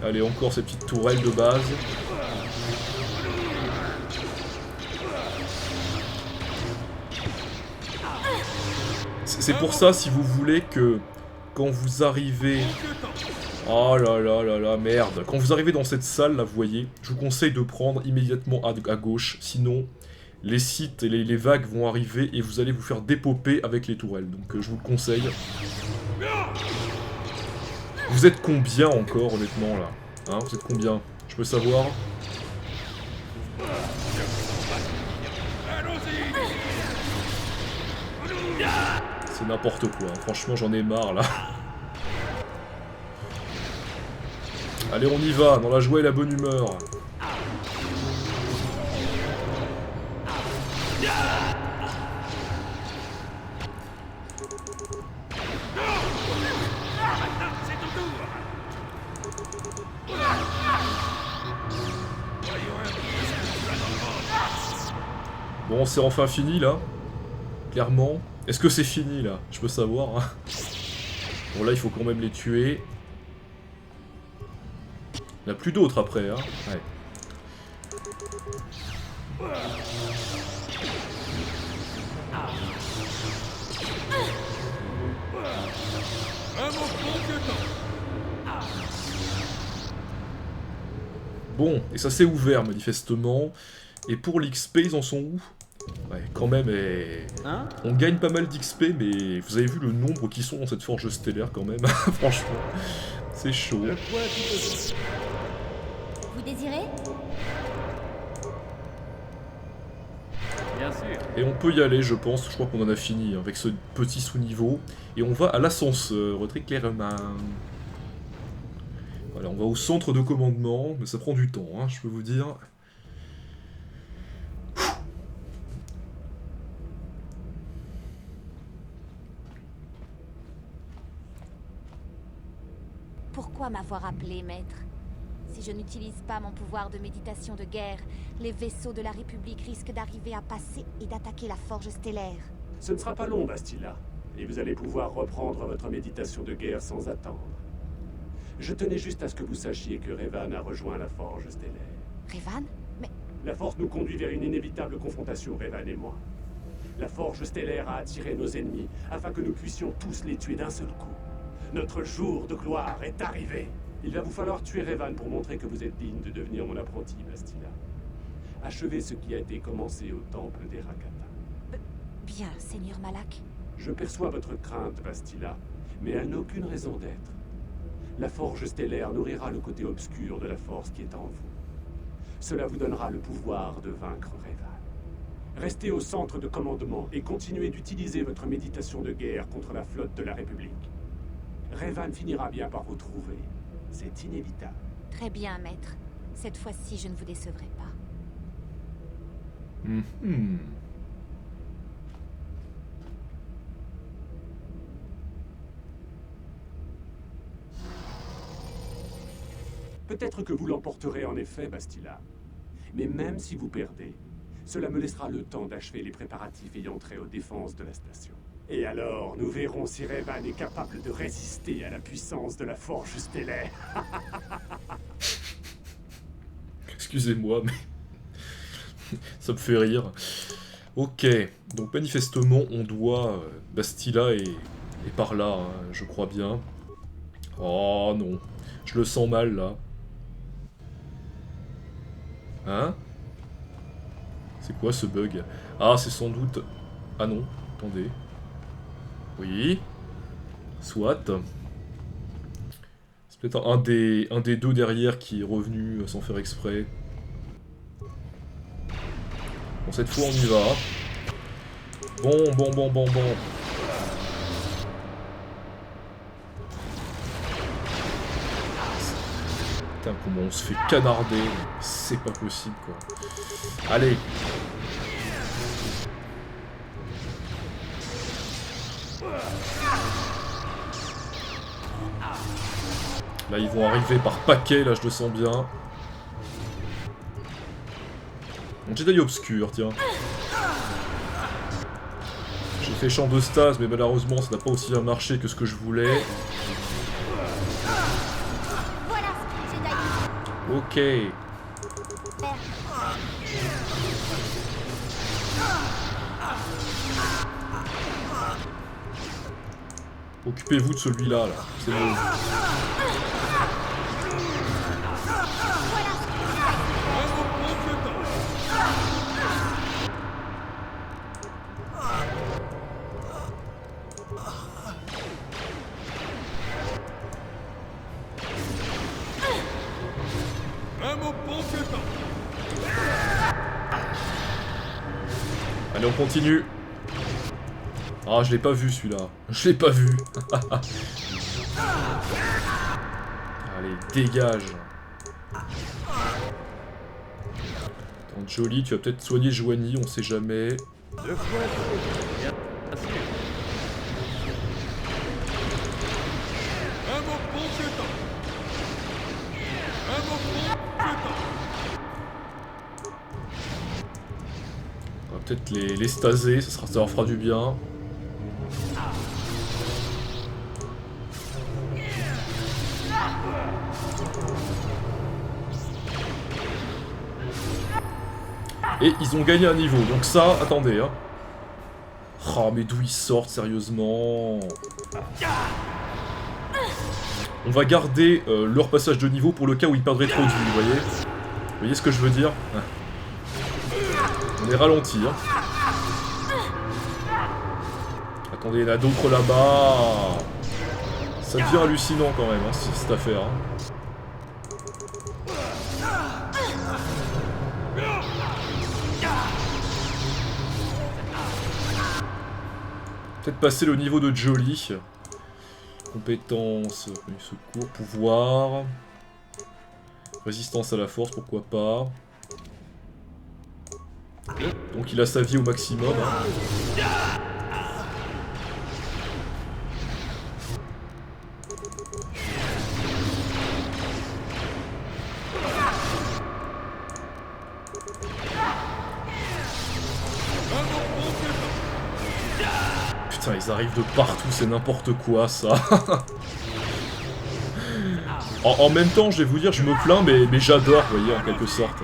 Allez, encore ces petites tourelles de base. C'est pour ça, si vous voulez, que quand vous arrivez... Oh là là là là, merde. Quand vous arrivez dans cette salle, là, vous voyez, je vous conseille de prendre immédiatement à gauche, sinon les sites et les vagues vont arriver et vous allez vous faire dépoper avec les tourelles. Donc je vous le conseille. Vous êtes combien encore, honnêtement, là? Hein, vous êtes combien? Je peux savoir? C'est n'importe quoi, hein. Franchement, j'en ai marre, là. Allez, on y va, dans la joie et la bonne humeur. Bon, c'est enfin fini, là. Clairement. Est-ce que c'est fini, là? Je peux savoir, hein. Bon, là, il faut quand même les tuer. Il n'y en a plus d'autres après, hein. Ouais. Bon, et ça s'est ouvert manifestement. Et pour l'XP, ils en sont où? Ouais, quand même, on gagne pas mal d'XP, mais vous avez vu le nombre qui sont dans cette forge stellaire quand même. Franchement, c'est chaud. Vous désirez? Bien sûr. Et on peut y aller, je pense. Je crois qu'on en a fini avec ce petit sous-niveau. Et on va à l'ascenseur, très clairement. Voilà, on va au centre de commandement, mais ça prend du temps, hein, je peux vous dire. Pourquoi m'avoir appelé, maître? Si je n'utilise pas mon pouvoir de méditation de guerre, les vaisseaux de la République risquent d'arriver à passer et d'attaquer la forge stellaire. Ce ne sera pas long, Bastila, et vous allez pouvoir reprendre votre méditation de guerre sans attendre. Je tenais juste à ce que vous sachiez que Revan a rejoint la forge stellaire. Revan? Mais... La force nous conduit vers une inévitable confrontation, Revan et moi. La forge stellaire a attiré nos ennemis afin que nous puissions tous les tuer d'un seul coup. Notre jour de gloire est arrivé. Il va vous falloir tuer Revan pour montrer que vous êtes digne de devenir mon apprenti, Bastila. Achevez ce qui a été commencé au temple des Rakata. Bien, Seigneur Malak. Je perçois votre crainte, Bastila, mais elle n'a aucune raison d'être. La forge stellaire nourrira le côté obscur de la force qui est en vous. Cela vous donnera le pouvoir de vaincre Revan. Restez au centre de commandement et continuez d'utiliser votre méditation de guerre contre la flotte de la République. Revan finira bien par vous trouver. C'est inévitable. Très bien, maître. Cette fois-ci, je ne vous décevrai pas. Peut-être que vous l'emporterez en effet, Bastila. Mais même si vous perdez, cela me laissera le temps d'achever les préparatifs ayant trait aux défenses de la station. Et alors, nous verrons si Revan est capable de résister à la puissance de la forge stellaire. Excusez-moi, mais ça me fait rire. Ok, donc manifestement, on doit... Bastila est par là, hein, je crois bien. Oh non, je le sens mal, là. Hein? C'est quoi ce bug? Ah, c'est sans doute... Ah non, attendez. Oui. Soit. C'est peut-être un des deux derrière qui est revenu sans faire exprès. Bon, cette fois on y va. Bon. Putain, comment on se fait canarder. C'est pas possible, quoi. Allez. Là, ils vont arriver par paquet, là, je le sens bien. Mon Jedi obscur, tiens. J'ai fait champ de stase, mais malheureusement, ça n'a pas aussi bien marché que ce que je voulais. Ok. Occupez-vous de celui-là, là. C'est bon. Allez, on continue. Ah, je l'ai pas vu celui-là. Je l'ai pas vu. Allez, dégage. Attends, Jolie, tu vas peut-être soigner Joanie, on sait jamais. On va peut-être les staser, ça leur fera du bien. Et ils ont gagné un niveau, donc ça, attendez, hein. Oh, mais d'où ils sortent, sérieusement? On va garder leur passage de niveau pour le cas où ils perdraient trop de vie, vous voyez? Vous voyez ce que je veux dire? On est ralenti, hein. Attendez, il y en a d'autres là-bas. Ça devient hallucinant quand même, hein, cette affaire. Hein. Peut-être passer le niveau de Jolie. Compétence, secours, pouvoir. Résistance à la force, pourquoi pas. Donc il a sa vie au maximum. Hein. Putain, ils arrivent de partout, c'est n'importe quoi ça. En même temps, je vais vous dire, je me plains, mais j'adore, vous voyez, en quelque sorte.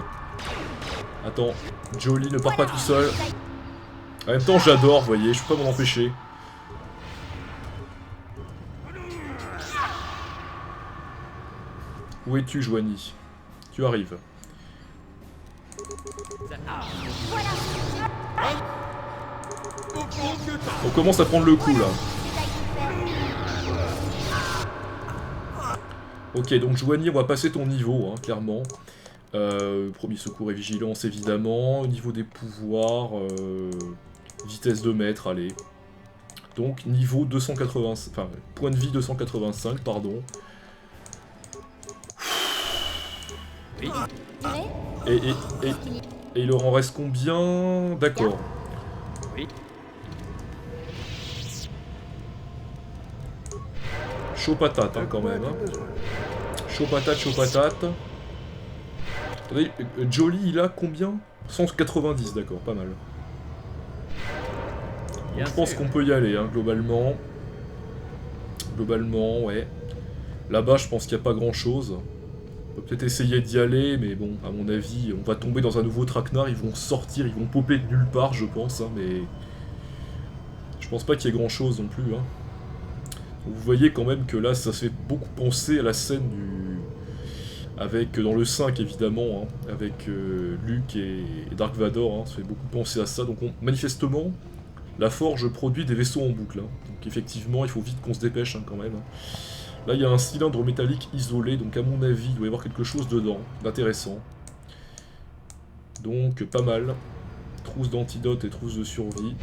Attends, Jolly ne part pas tout seul. En même temps, j'adore, vous voyez, je peux pas m'en empêcher. Où es-tu, Joanie? Tu arrives. On commence à prendre le coup, là. Ok, donc Joanie, on va passer ton niveau, hein, clairement. Premier secours et vigilance, évidemment. Au niveau des pouvoirs, vitesse de maître, allez. Donc, niveau 280... Enfin, point de vie 285, pardon. Oui. Et il leur en reste combien? D'accord. Oui. Chaud patate, hein, quand même. Hein. Chaud patate, chaud patate. Attendez, Jolly, il a combien? 190, d'accord, pas mal. Donc, je pense qu'on peut y aller, hein, globalement. Globalement, ouais. Là-bas, je pense qu'il n'y a pas grand-chose. On peut peut-être essayer d'y aller, mais bon, à mon avis, on va tomber dans un nouveau traquenard. Ils vont sortir, ils vont popper de nulle part, je pense, hein, mais... Je pense pas qu'il y ait grand-chose non plus, hein. Vous voyez quand même que là, ça fait beaucoup penser à la scène du... Avec, dans le 5 évidemment, hein, avec Luke et Dark Vador, hein, ça fait beaucoup penser à ça. Donc manifestement, la Forge produit des vaisseaux en boucle. Hein. Donc effectivement, il faut vite qu'on se dépêche hein, quand même. Là, il y a un cylindre métallique isolé, donc à mon avis, il doit y avoir quelque chose dedans, d'intéressant. Donc pas mal. Trousse d'antidote et trousse de survie.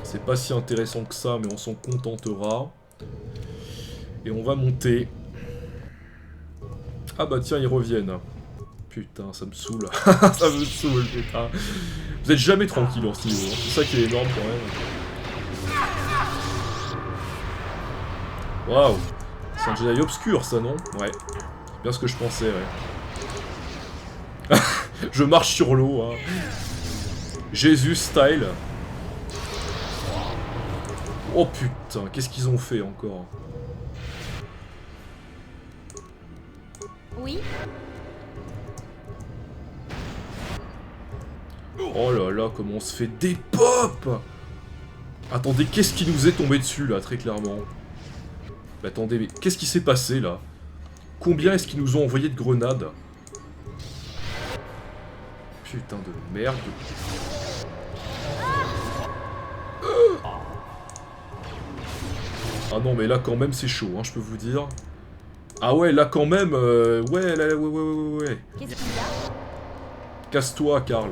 C'est pas si intéressant que ça, mais on s'en contentera. Et on va monter. Ah bah tiens, ils reviennent. Putain, ça me saoule. Ça me saoule, putain. Vous êtes jamais tranquille en ce niveau. Hein. C'est ça qui est énorme quand même. Waouh. C'est un Jedi obscur, ça, non? Ouais. C'est bien ce que je pensais, ouais. Je marche sur l'eau, hein. Jésus style. Oh putain, qu'est-ce qu'ils ont fait encore? Oui. Oh là là, comment on se fait des pop! Attendez, qu'est-ce qui nous est tombé dessus là, très clairement? Mais attendez, mais qu'est-ce qui s'est passé là? Combien est-ce qu'ils nous ont envoyé de grenades? Putain de merde. Ah non, mais là quand même c'est chaud, hein, je peux vous dire. Ah ouais, là quand même, ouais, là, ouais. Qu'est-ce qu'il y a? Casse-toi, Karl.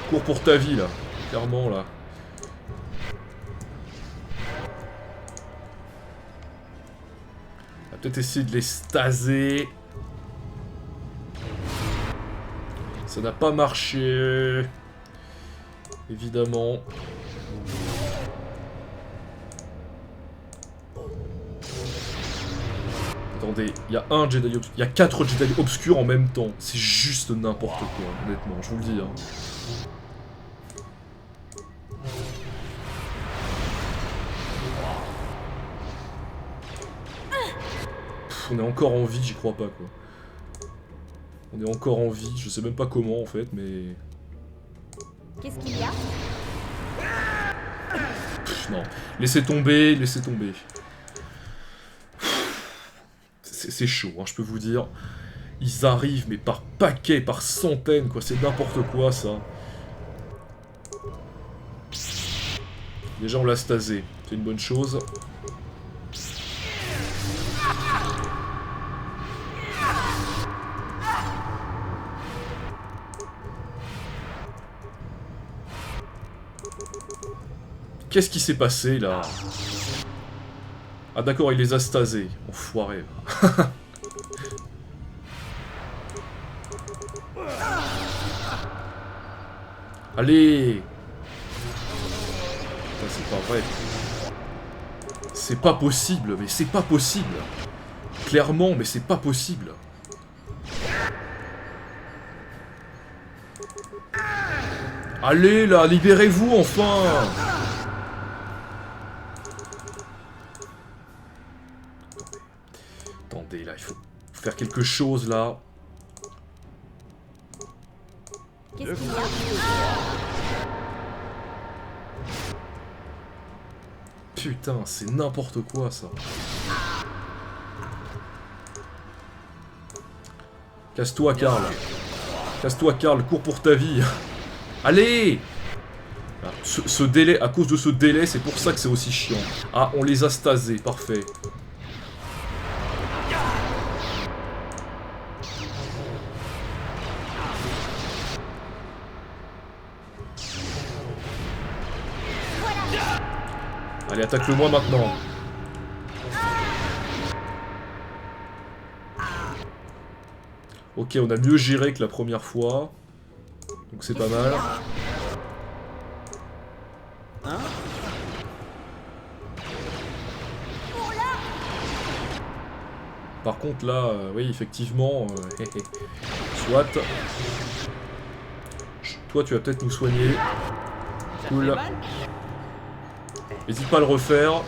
Cours pour ta vie, là. Clairement, là. On va peut-être essayer de les staser. Ça n'a pas marché. Évidemment. Attendez, il y a un Jedi obscur, il y a 4 Jedi obscurs en même temps. C'est juste n'importe quoi, honnêtement, je vous le dis. Hein. Pff, on est encore en vie, j'y crois pas quoi. On est encore en vie, je sais même pas comment en fait, mais... Qu'est-ce qu'il y a? Pff, non, laissez tomber, laissez tomber. C'est chaud, hein, je peux vous dire. Ils arrivent, mais par paquets, par centaines, quoi. C'est n'importe quoi, ça. Déjà, on l'a stasé. C'est une bonne chose. Qu'est-ce qui s'est passé, là? Ah d'accord, il les a stasés. Enfoiré. Allez! Putain, c'est pas vrai. C'est pas possible, mais c'est pas possible. Clairement, mais c'est pas possible. Allez là, libérez-vous enfin! attendez, là, il faut faire quelque chose, là. Qu'est-ce qu'il y a? Putain, c'est n'importe quoi, ça. Casse-toi, Karl. Casse-toi, Karl, cours pour ta vie. Allez! Ce délai, à cause de ce délai, c'est pour ça que c'est aussi chiant. Ah, on les a stasés, parfait. Allez, attaque-le-moi maintenant. Ok, on a mieux géré que la première fois. Donc c'est pas mal. Par contre là, oui effectivement, soit. Toi tu vas peut-être nous soigner. Cool. N'hésite pas à le refaire.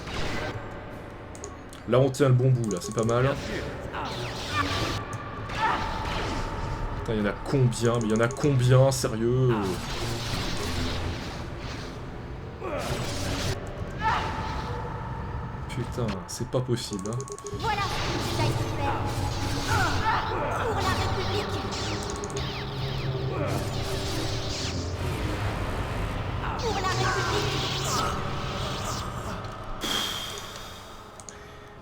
Là on tient le bon bout là, c'est pas mal. Putain, il y en a combien? Mais il y en a combien, sérieux? Putain, c'est pas possible, hein. Voilà ce que j'ai fait. Pour la République. Pour la République.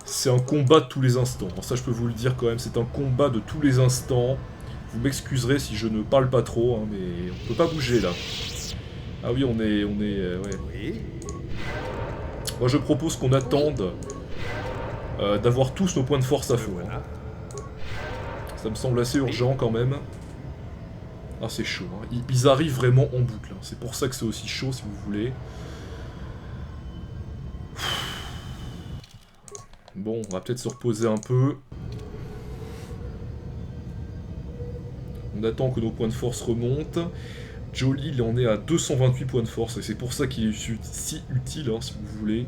C'est un combat de tous les instants. Alors ça, je peux vous le dire quand même, c'est un combat de tous les instants. Vous m'excuserez si je ne parle pas trop, hein, mais on peut pas bouger là. Ah oui, on est, ouais. Moi, je propose qu'on attende d'avoir tous nos points de force à fond. Hein. Ça me semble assez urgent quand même. Ah, c'est chaud. Hein. Ils arrivent vraiment en boucle. Hein. C'est pour ça que c'est aussi chaud, si vous voulez. Bon, on va peut-être se reposer un peu. On attend que nos points de force remontent. Jolie, il en est à 228 points de force, et c'est pour ça qu'il est si utile, hein, si vous voulez.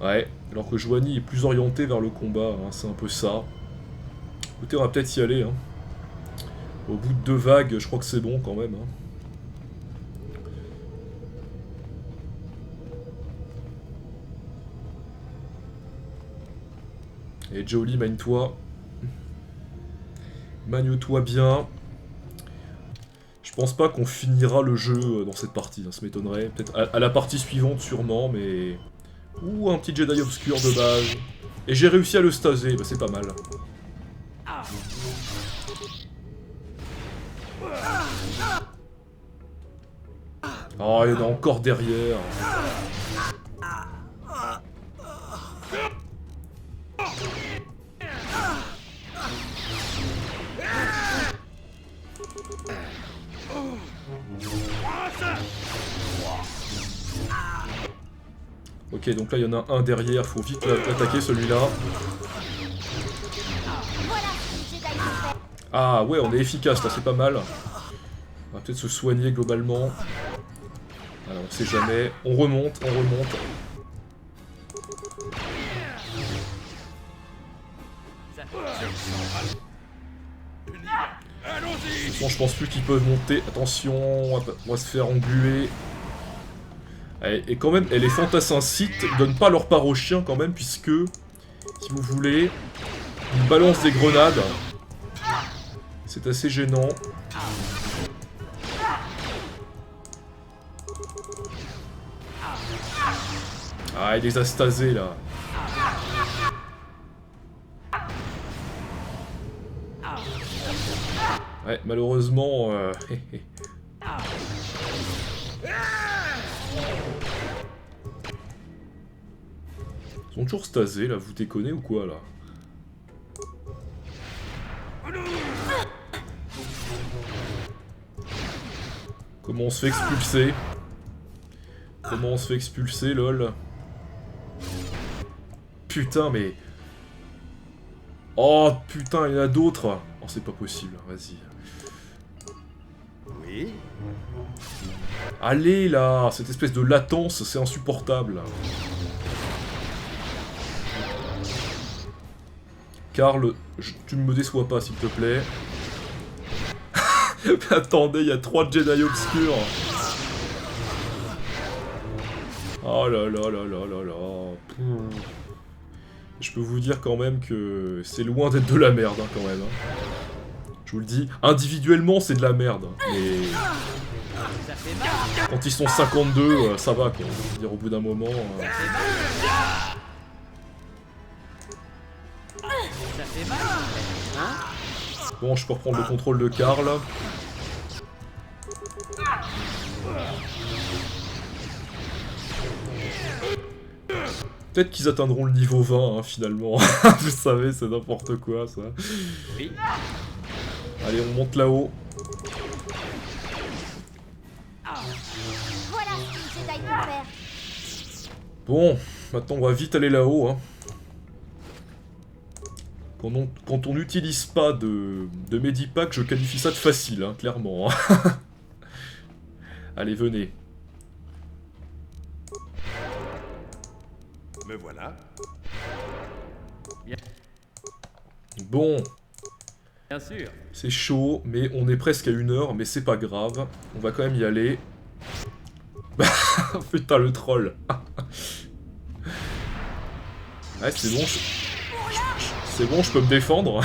Ouais, alors que Joanie est plus orienté vers le combat, hein, c'est un peu ça. Écoutez, on va peut-être y aller. Hein. Au bout de 2 vagues, je crois que c'est bon quand même. Hein. Et Jolie, magne-toi. Magne-toi bien. Je pense pas qu'on finira le jeu dans cette partie, hein, ça m'étonnerait. Peut-être à la partie suivante sûrement, mais... Ouh, un petit Jedi obscur de base. Et j'ai réussi à le staser, bah c'est pas mal. Oh, il y en a encore derrière. Ok, donc là il y en a un derrière, faut vite l'attaquer celui-là. Ah ouais, on est efficace là, c'est pas mal. On va peut-être se soigner globalement. Alors, on sait jamais. On remonte, on remonte. De toute façon, je pense plus qu'ils peuvent monter. Attention, on va se faire engluer. Et quand même, les fantassins Sith donnent pas leur part aux chiens quand même, puisque, si vous voulez, ils balancent des grenades. C'est assez gênant. Ah, il les a stasés là. Ouais, malheureusement... Ils sont toujours stasés là, vous déconnez ou quoi là? Comment on se fait expulser? Comment on se fait expulser, lol? Putain, mais... Oh, putain, il y en a d'autres. Oh, c'est pas possible, vas-y. Oui. Allez, là. Cette espèce de latence, c'est insupportable. Karl, tu ne me déçois pas, s'il te plaît. Mais attendez, il y a 3 Jedi obscurs. Oh là là là là là là. Je peux vous dire quand même que c'est loin d'être de la merde, hein, quand même. Hein. Je vous le dis, individuellement, c'est de la merde. Mais... quand ils sont 52, ça va, quoi. Je veux dire, au bout d'un moment... Bon, je peux reprendre le contrôle de Karl. Peut-être qu'ils atteindront le niveau 20, hein, finalement. Vous savez, c'est n'importe quoi, ça. Oui. Allez, on monte là-haut. Voilà ce que Jedi peut faire. Bon, maintenant on va vite aller là-haut, hein. Quand on n'utilise pas de Medipack, je qualifie ça de facile, hein, clairement. Hein. Allez, venez. Me voilà. Bien. Bon. Bien sûr. C'est chaud, mais on est presque à 1 heure, mais c'est pas grave. On va quand même y aller. Putain, le troll. Ouais, c'est bon. C'est bon, je peux me défendre.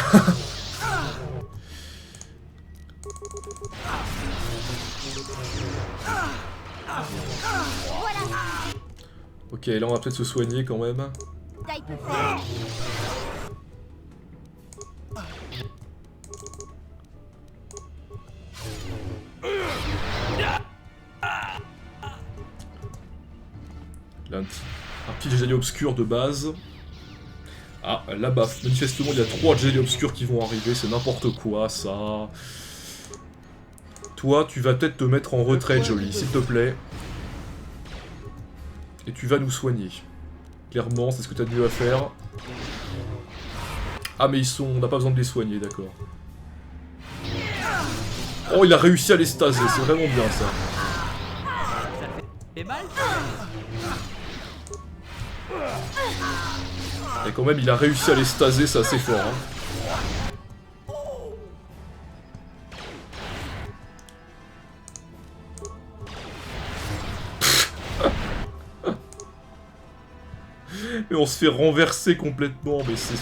Ok, là on va peut-être se soigner quand même. Jedi peut faire. Là, un petit Jedi obscur de base. Ah, là-bas, manifestement, il y a 3 Jedi obscurs qui vont arriver, c'est n'importe quoi, ça. Toi, tu vas peut-être te mettre en retraite, Jolie, s'il te plaît. Et tu vas nous soigner. Clairement, c'est ce que tu as de mieux à faire. Ah, mais ils sont... on n'a pas besoin de les soigner, d'accord. Oh, il a réussi à les staser, c'est vraiment bien, ça. Ça fait mal. Et quand même, il a réussi à les staser, c'est assez fort. Hein. Et on se fait renverser complètement, mais c'est...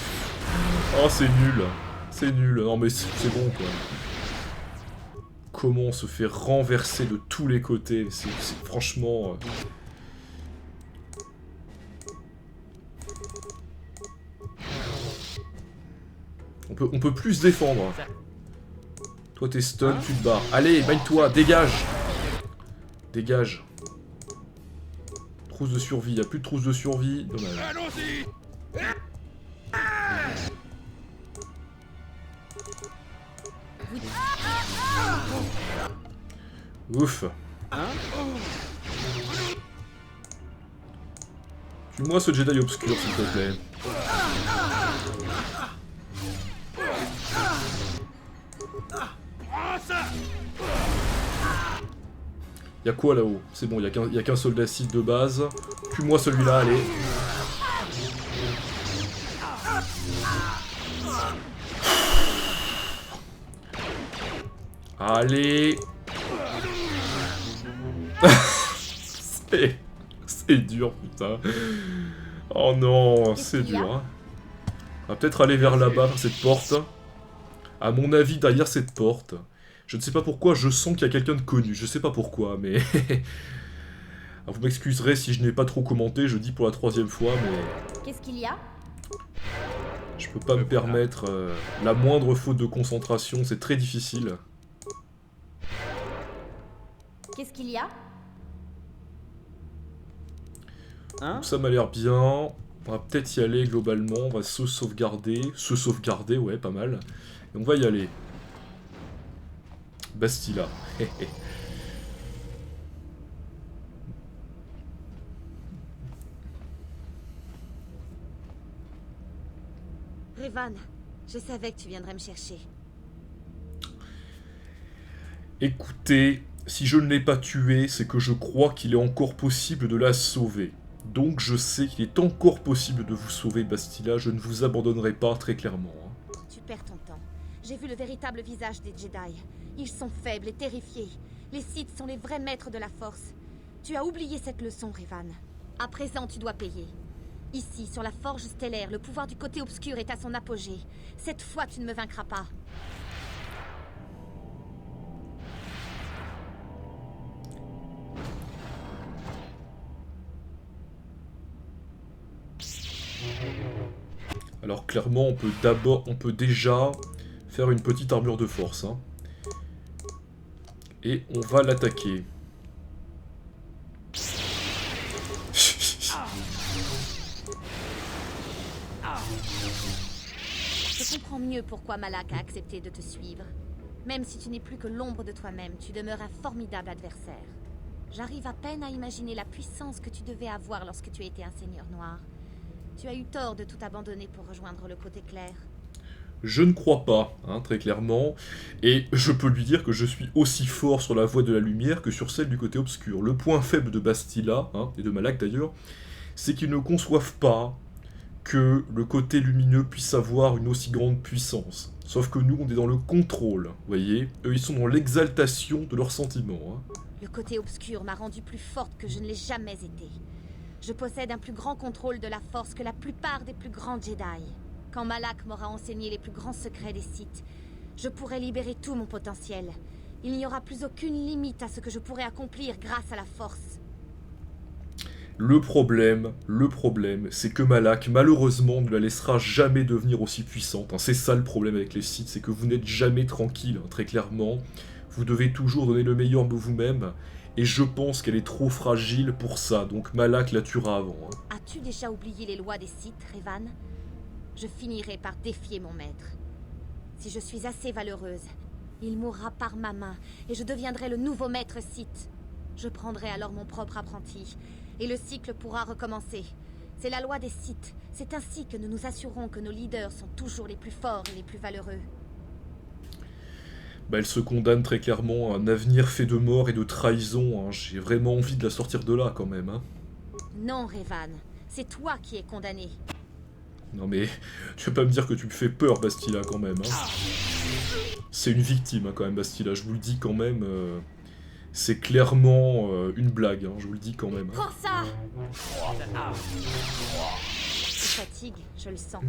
oh, c'est nul. C'est nul. Non, mais c'est bon, quoi. Comment on se fait renverser de tous les côtés. C'est franchement... On peut plus se défendre. Toi t'es stun, tu te barres. Allez, baille-toi, dégage. Dégage. Trousse de survie, y a plus de trousse de survie. Dommage. Ouf. Tue-moi ce Jedi obscur, s'il te plaît. Y'a quoi là-haut? C'est bon, y'a qu'un soldat Sith de base. Tue-moi celui-là, allez. Allez. C'est dur, putain. Oh non, c'est dur. Hein. On va peut-être aller vers là-bas, vers cette porte. À mon avis, derrière cette porte. Je ne sais pas pourquoi, je sens qu'il y a quelqu'un de connu. Je sais pas pourquoi, mais... Alors, vous m'excuserez si je n'ai pas trop commenté, je dis pour la 3e fois, mais... Qu'est-ce qu'il y a? Je peux pas me permettre la moindre faute de concentration, c'est très difficile. Qu'est-ce qu'il y a? Donc ça m'a l'air bien. On va peut-être y aller globalement, on va se sauvegarder. Se sauvegarder, ouais, pas mal. Et on va y aller. Bastila. Revan, je savais que tu viendrais me chercher. Écoutez, si je ne l'ai pas tuée, c'est que je crois qu'il est encore possible de la sauver. Donc je sais qu'il est encore possible de vous sauver, Bastila, je ne vous abandonnerai pas, très clairement. Hein. Tu perds ton temps. J'ai vu le véritable visage des Jedi. Ils sont faibles et terrifiés. Les Sith sont les vrais maîtres de la Force. Tu as oublié cette leçon, Revan. À présent, tu dois payer. Ici, sur la Forge Stellaire, le pouvoir du côté obscur est à son apogée. Cette fois, tu ne me vaincras pas. Alors clairement, on peut déjà faire une petite armure de force. Hein. Et on va l'attaquer. Je comprends mieux pourquoi Malak a accepté de te suivre. Même si tu n'es plus que l'ombre de toi-même, tu demeures un formidable adversaire. J'arrive à peine à imaginer la puissance que tu devais avoir lorsque tu étais un seigneur noir. Tu as eu tort de tout abandonner pour rejoindre le côté clair. Je ne crois pas, hein, très clairement, et je peux lui dire que je suis aussi fort sur la voie de la lumière que sur celle du côté obscur. Le point faible de Bastila, hein, et de Malak d'ailleurs, c'est qu'ils ne conçoivent pas que le côté lumineux puisse avoir une aussi grande puissance. Sauf que nous, on est dans le contrôle, vous voyez. Eux, ils sont dans l'exaltation de leurs sentiments. Hein. Le côté obscur m'a rendue plus forte que je ne l'ai jamais été. Je possède un plus grand contrôle de la force que la plupart des plus grands Jedi. Quand Malak m'aura enseigné les plus grands secrets des Sith, je pourrai libérer tout mon potentiel. Il n'y aura plus aucune limite à ce que je pourrai accomplir grâce à la force. Le problème, c'est que Malak, malheureusement, ne la laissera jamais devenir aussi puissante. Hein. C'est ça le problème avec les Sith, c'est que vous n'êtes jamais tranquille, hein, très clairement. Vous devez toujours donner le meilleur de vous-même, et je pense qu'elle est trop fragile pour ça, donc Malak la tuera avant. Hein. As-tu déjà oublié les lois des Sith, Revan? Je finirai par défier mon maître. Si je suis assez valeureuse, il mourra par ma main, et je deviendrai le nouveau maître Sith. Je prendrai alors mon propre apprenti, et le cycle pourra recommencer. C'est la loi des Sith. C'est ainsi que nous nous assurons que nos leaders sont toujours les plus forts et les plus valeureux. Bah, elle se condamne très clairement à un avenir fait de mort et de trahison. Hein. J'ai vraiment envie de la sortir de là, quand même. Hein. Non, Revan. C'est toi qui es condamné. Non mais, tu vas pas me dire que tu me fais peur, Bastila, quand même. Hein. C'est une victime, hein, quand même, Bastila. Je vous le dis quand même... C'est clairement une blague, hein, je vous le dis quand même. Prends ça! Tu fatigues, je le sens.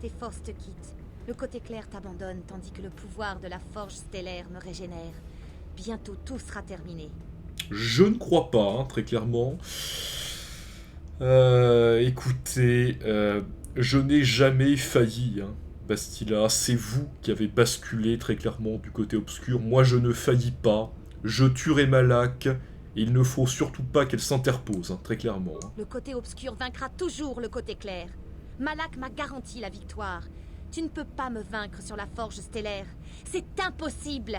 Tes forces te quittent. Le côté clair t'abandonne, tandis que le pouvoir de la forge stellaire me régénère. Bientôt tout sera terminé. Je ne crois pas, hein, très clairement. Écoutez, je n'ai jamais failli, hein, Bastila. C'est vous qui avez basculé très clairement du côté obscur. Moi, je ne faillis pas. Je tuerai Malak, et il ne faut surtout pas qu'elle s'interpose, hein, très clairement. Hein. Le côté obscur vaincra toujours le côté clair. Malak m'a garanti la victoire. Tu ne peux pas me vaincre sur la forge stellaire. C'est impossible.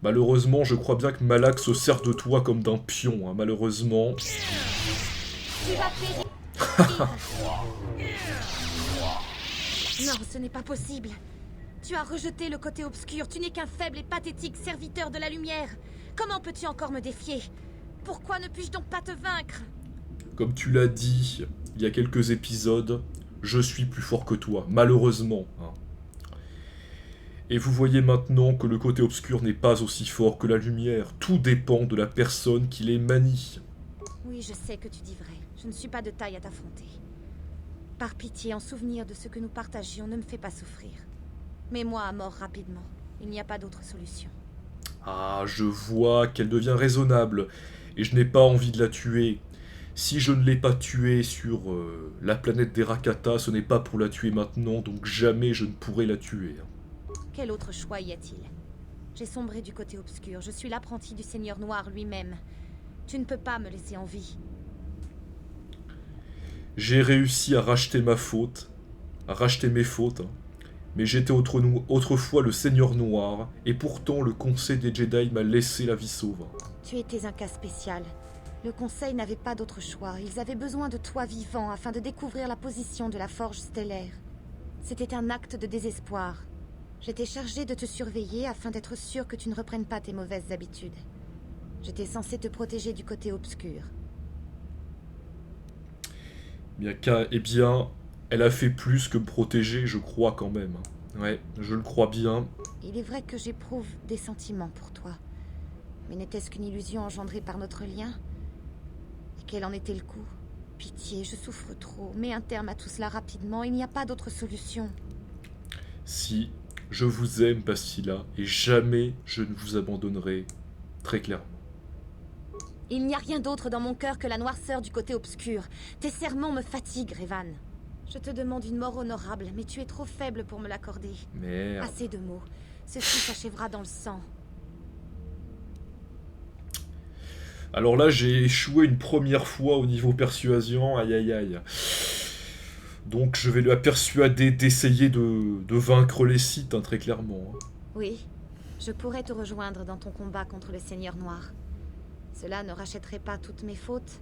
Malheureusement, je crois bien que Malak se sert de toi comme d'un pion, hein, malheureusement. Tu vas périr. Non, ce n'est pas possible. Tu as rejeté le côté obscur, tu n'es qu'un faible et pathétique serviteur de la lumière. Comment peux-tu encore me défier? Pourquoi ne puis-je donc pas te vaincre? Comme tu l'as dit il y a quelques épisodes, je suis plus fort que toi, malheureusement. Hein. Et vous voyez maintenant que le côté obscur n'est pas aussi fort que la lumière. Tout dépend de la personne qui les manie. Oui, je sais que tu dis vrai. Je ne suis pas de taille à t'affronter. Par pitié, en souvenir de ce que nous partagions, ne me fais pas souffrir. Mets-moi à mort rapidement. Il n'y a pas d'autre solution. Ah, je vois qu'elle devient raisonnable. Et je n'ai pas envie de la tuer. Si je ne l'ai pas tuée sur la planète des Rakata, ce n'est pas pour la tuer maintenant, donc jamais je ne pourrai la tuer. Quel autre choix y a-t-il? J'ai sombré du côté obscur. Je suis l'apprenti du Seigneur Noir lui-même. Tu ne peux pas me laisser en vie. J'ai réussi à racheter ma faute. À racheter mes fautes. Hein. Mais j'étais autrefois le Seigneur Noir, et pourtant le Conseil des Jedi m'a laissé la vie sauve. Tu étais un cas spécial. Le Conseil n'avait pas d'autre choix. Ils avaient besoin de toi vivant afin de découvrir la position de la Forge Stellaire. C'était un acte de désespoir. J'étais chargée de te surveiller afin d'être sûre que tu ne reprennes pas tes mauvaises habitudes. J'étais censée te protéger du côté obscur. Eh bien, elle a fait plus que me protéger, je crois quand même. Ouais, je le crois bien. Il est vrai que j'éprouve des sentiments pour toi. Mais n'était-ce qu'une illusion engendrée par notre lien? Et quel en était le coup? Pitié, je souffre trop. Mets un terme à tout cela rapidement, il n'y a pas d'autre solution. Si, je vous aime, Bastila, et jamais je ne vous abandonnerai, très clairement. Il n'y a rien d'autre dans mon cœur que la noirceur du côté obscur. Tes serments me fatiguent, Revan. Je te demande une mort honorable, mais tu es trop faible pour me l'accorder. Merde. Assez de mots. Ceci s'achèvera dans le sang. Alors là, j'ai échoué une première fois au niveau persuasion, aïe aïe aïe. Donc je vais la persuader d'essayer de vaincre les Sith, hein, très clairement. Oui, je pourrais te rejoindre dans ton combat contre le Seigneur Noir. Cela ne rachèterait pas toutes mes fautes,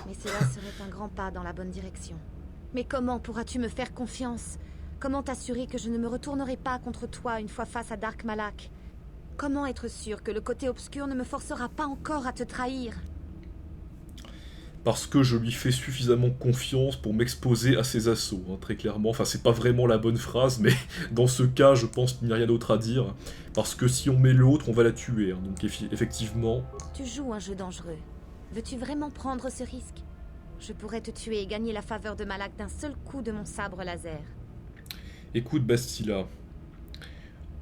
mais cela serait un grand pas dans la bonne direction. Mais comment pourras-tu me faire confiance? Comment t'assurer que je ne me retournerai pas contre toi une fois face à Dark Malak? Comment être sûr que le côté obscur ne me forcera pas encore à te trahir? Parce que je lui fais suffisamment confiance pour m'exposer à ses assauts, hein, très clairement. Enfin, c'est pas vraiment la bonne phrase, mais dans ce cas, je pense qu'il n'y a rien d'autre à dire. Parce que si on met l'autre, on va la tuer. Hein, donc effectivement... Tu joues un jeu dangereux. Veux-tu vraiment prendre ce risque? Je pourrais te tuer et gagner la faveur de Malak d'un seul coup de mon sabre laser. Écoute, Bastila.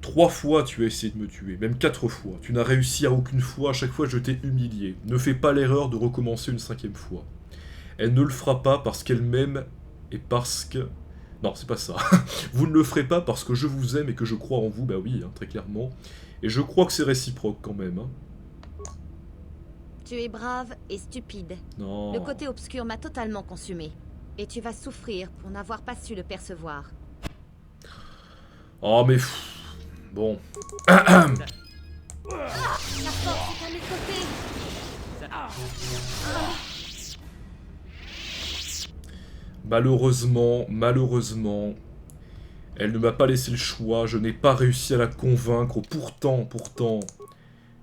3 fois tu as essayé de me tuer, même 4 fois. Tu n'as réussi à aucune fois, à chaque fois je t'ai humilié. Ne fais pas l'erreur de recommencer une 5e fois. Elle ne le fera pas parce qu'elle m'aime et parce que... Non, c'est pas ça. Vous ne le ferez pas parce que je vous aime et que je crois en vous, bah oui, hein, très clairement. Et je crois que c'est réciproque quand même. Hein. Tu es brave et stupide. Non. Le côté obscur m'a totalement consumé. Et tu vas souffrir pour n'avoir pas su le percevoir. Oh mais... Bon. La force est à mes côtés. Malheureusement, elle ne m'a pas laissé le choix, je n'ai pas réussi à la convaincre. Pourtant,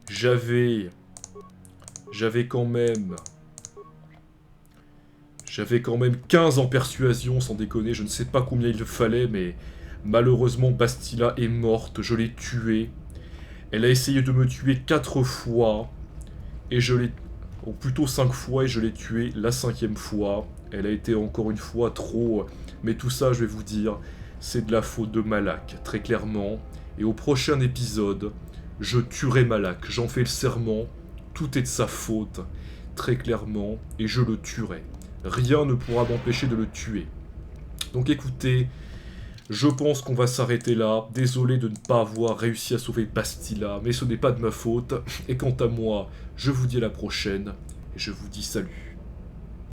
j'avais quand même 15 en persuasion, sans déconner, je ne sais pas combien il fallait, mais malheureusement Bastila est morte, je l'ai tuée. Elle a essayé de me tuer 4 fois, et je l'ai... ou plutôt 5 fois, et je l'ai tuée la 5e fois. Elle a été encore une fois trop... Mais tout ça, je vais vous dire, c'est de la faute de Malak, très clairement. Et au prochain épisode, je tuerai Malak, j'en fais le serment. Tout est de sa faute, très clairement, et je le tuerai. Rien ne pourra m'empêcher de le tuer. Donc écoutez, je pense qu'on va s'arrêter là. Désolé de ne pas avoir réussi à sauver Bastila, mais ce n'est pas de ma faute. Et quant à moi, je vous dis à la prochaine, et je vous dis salut.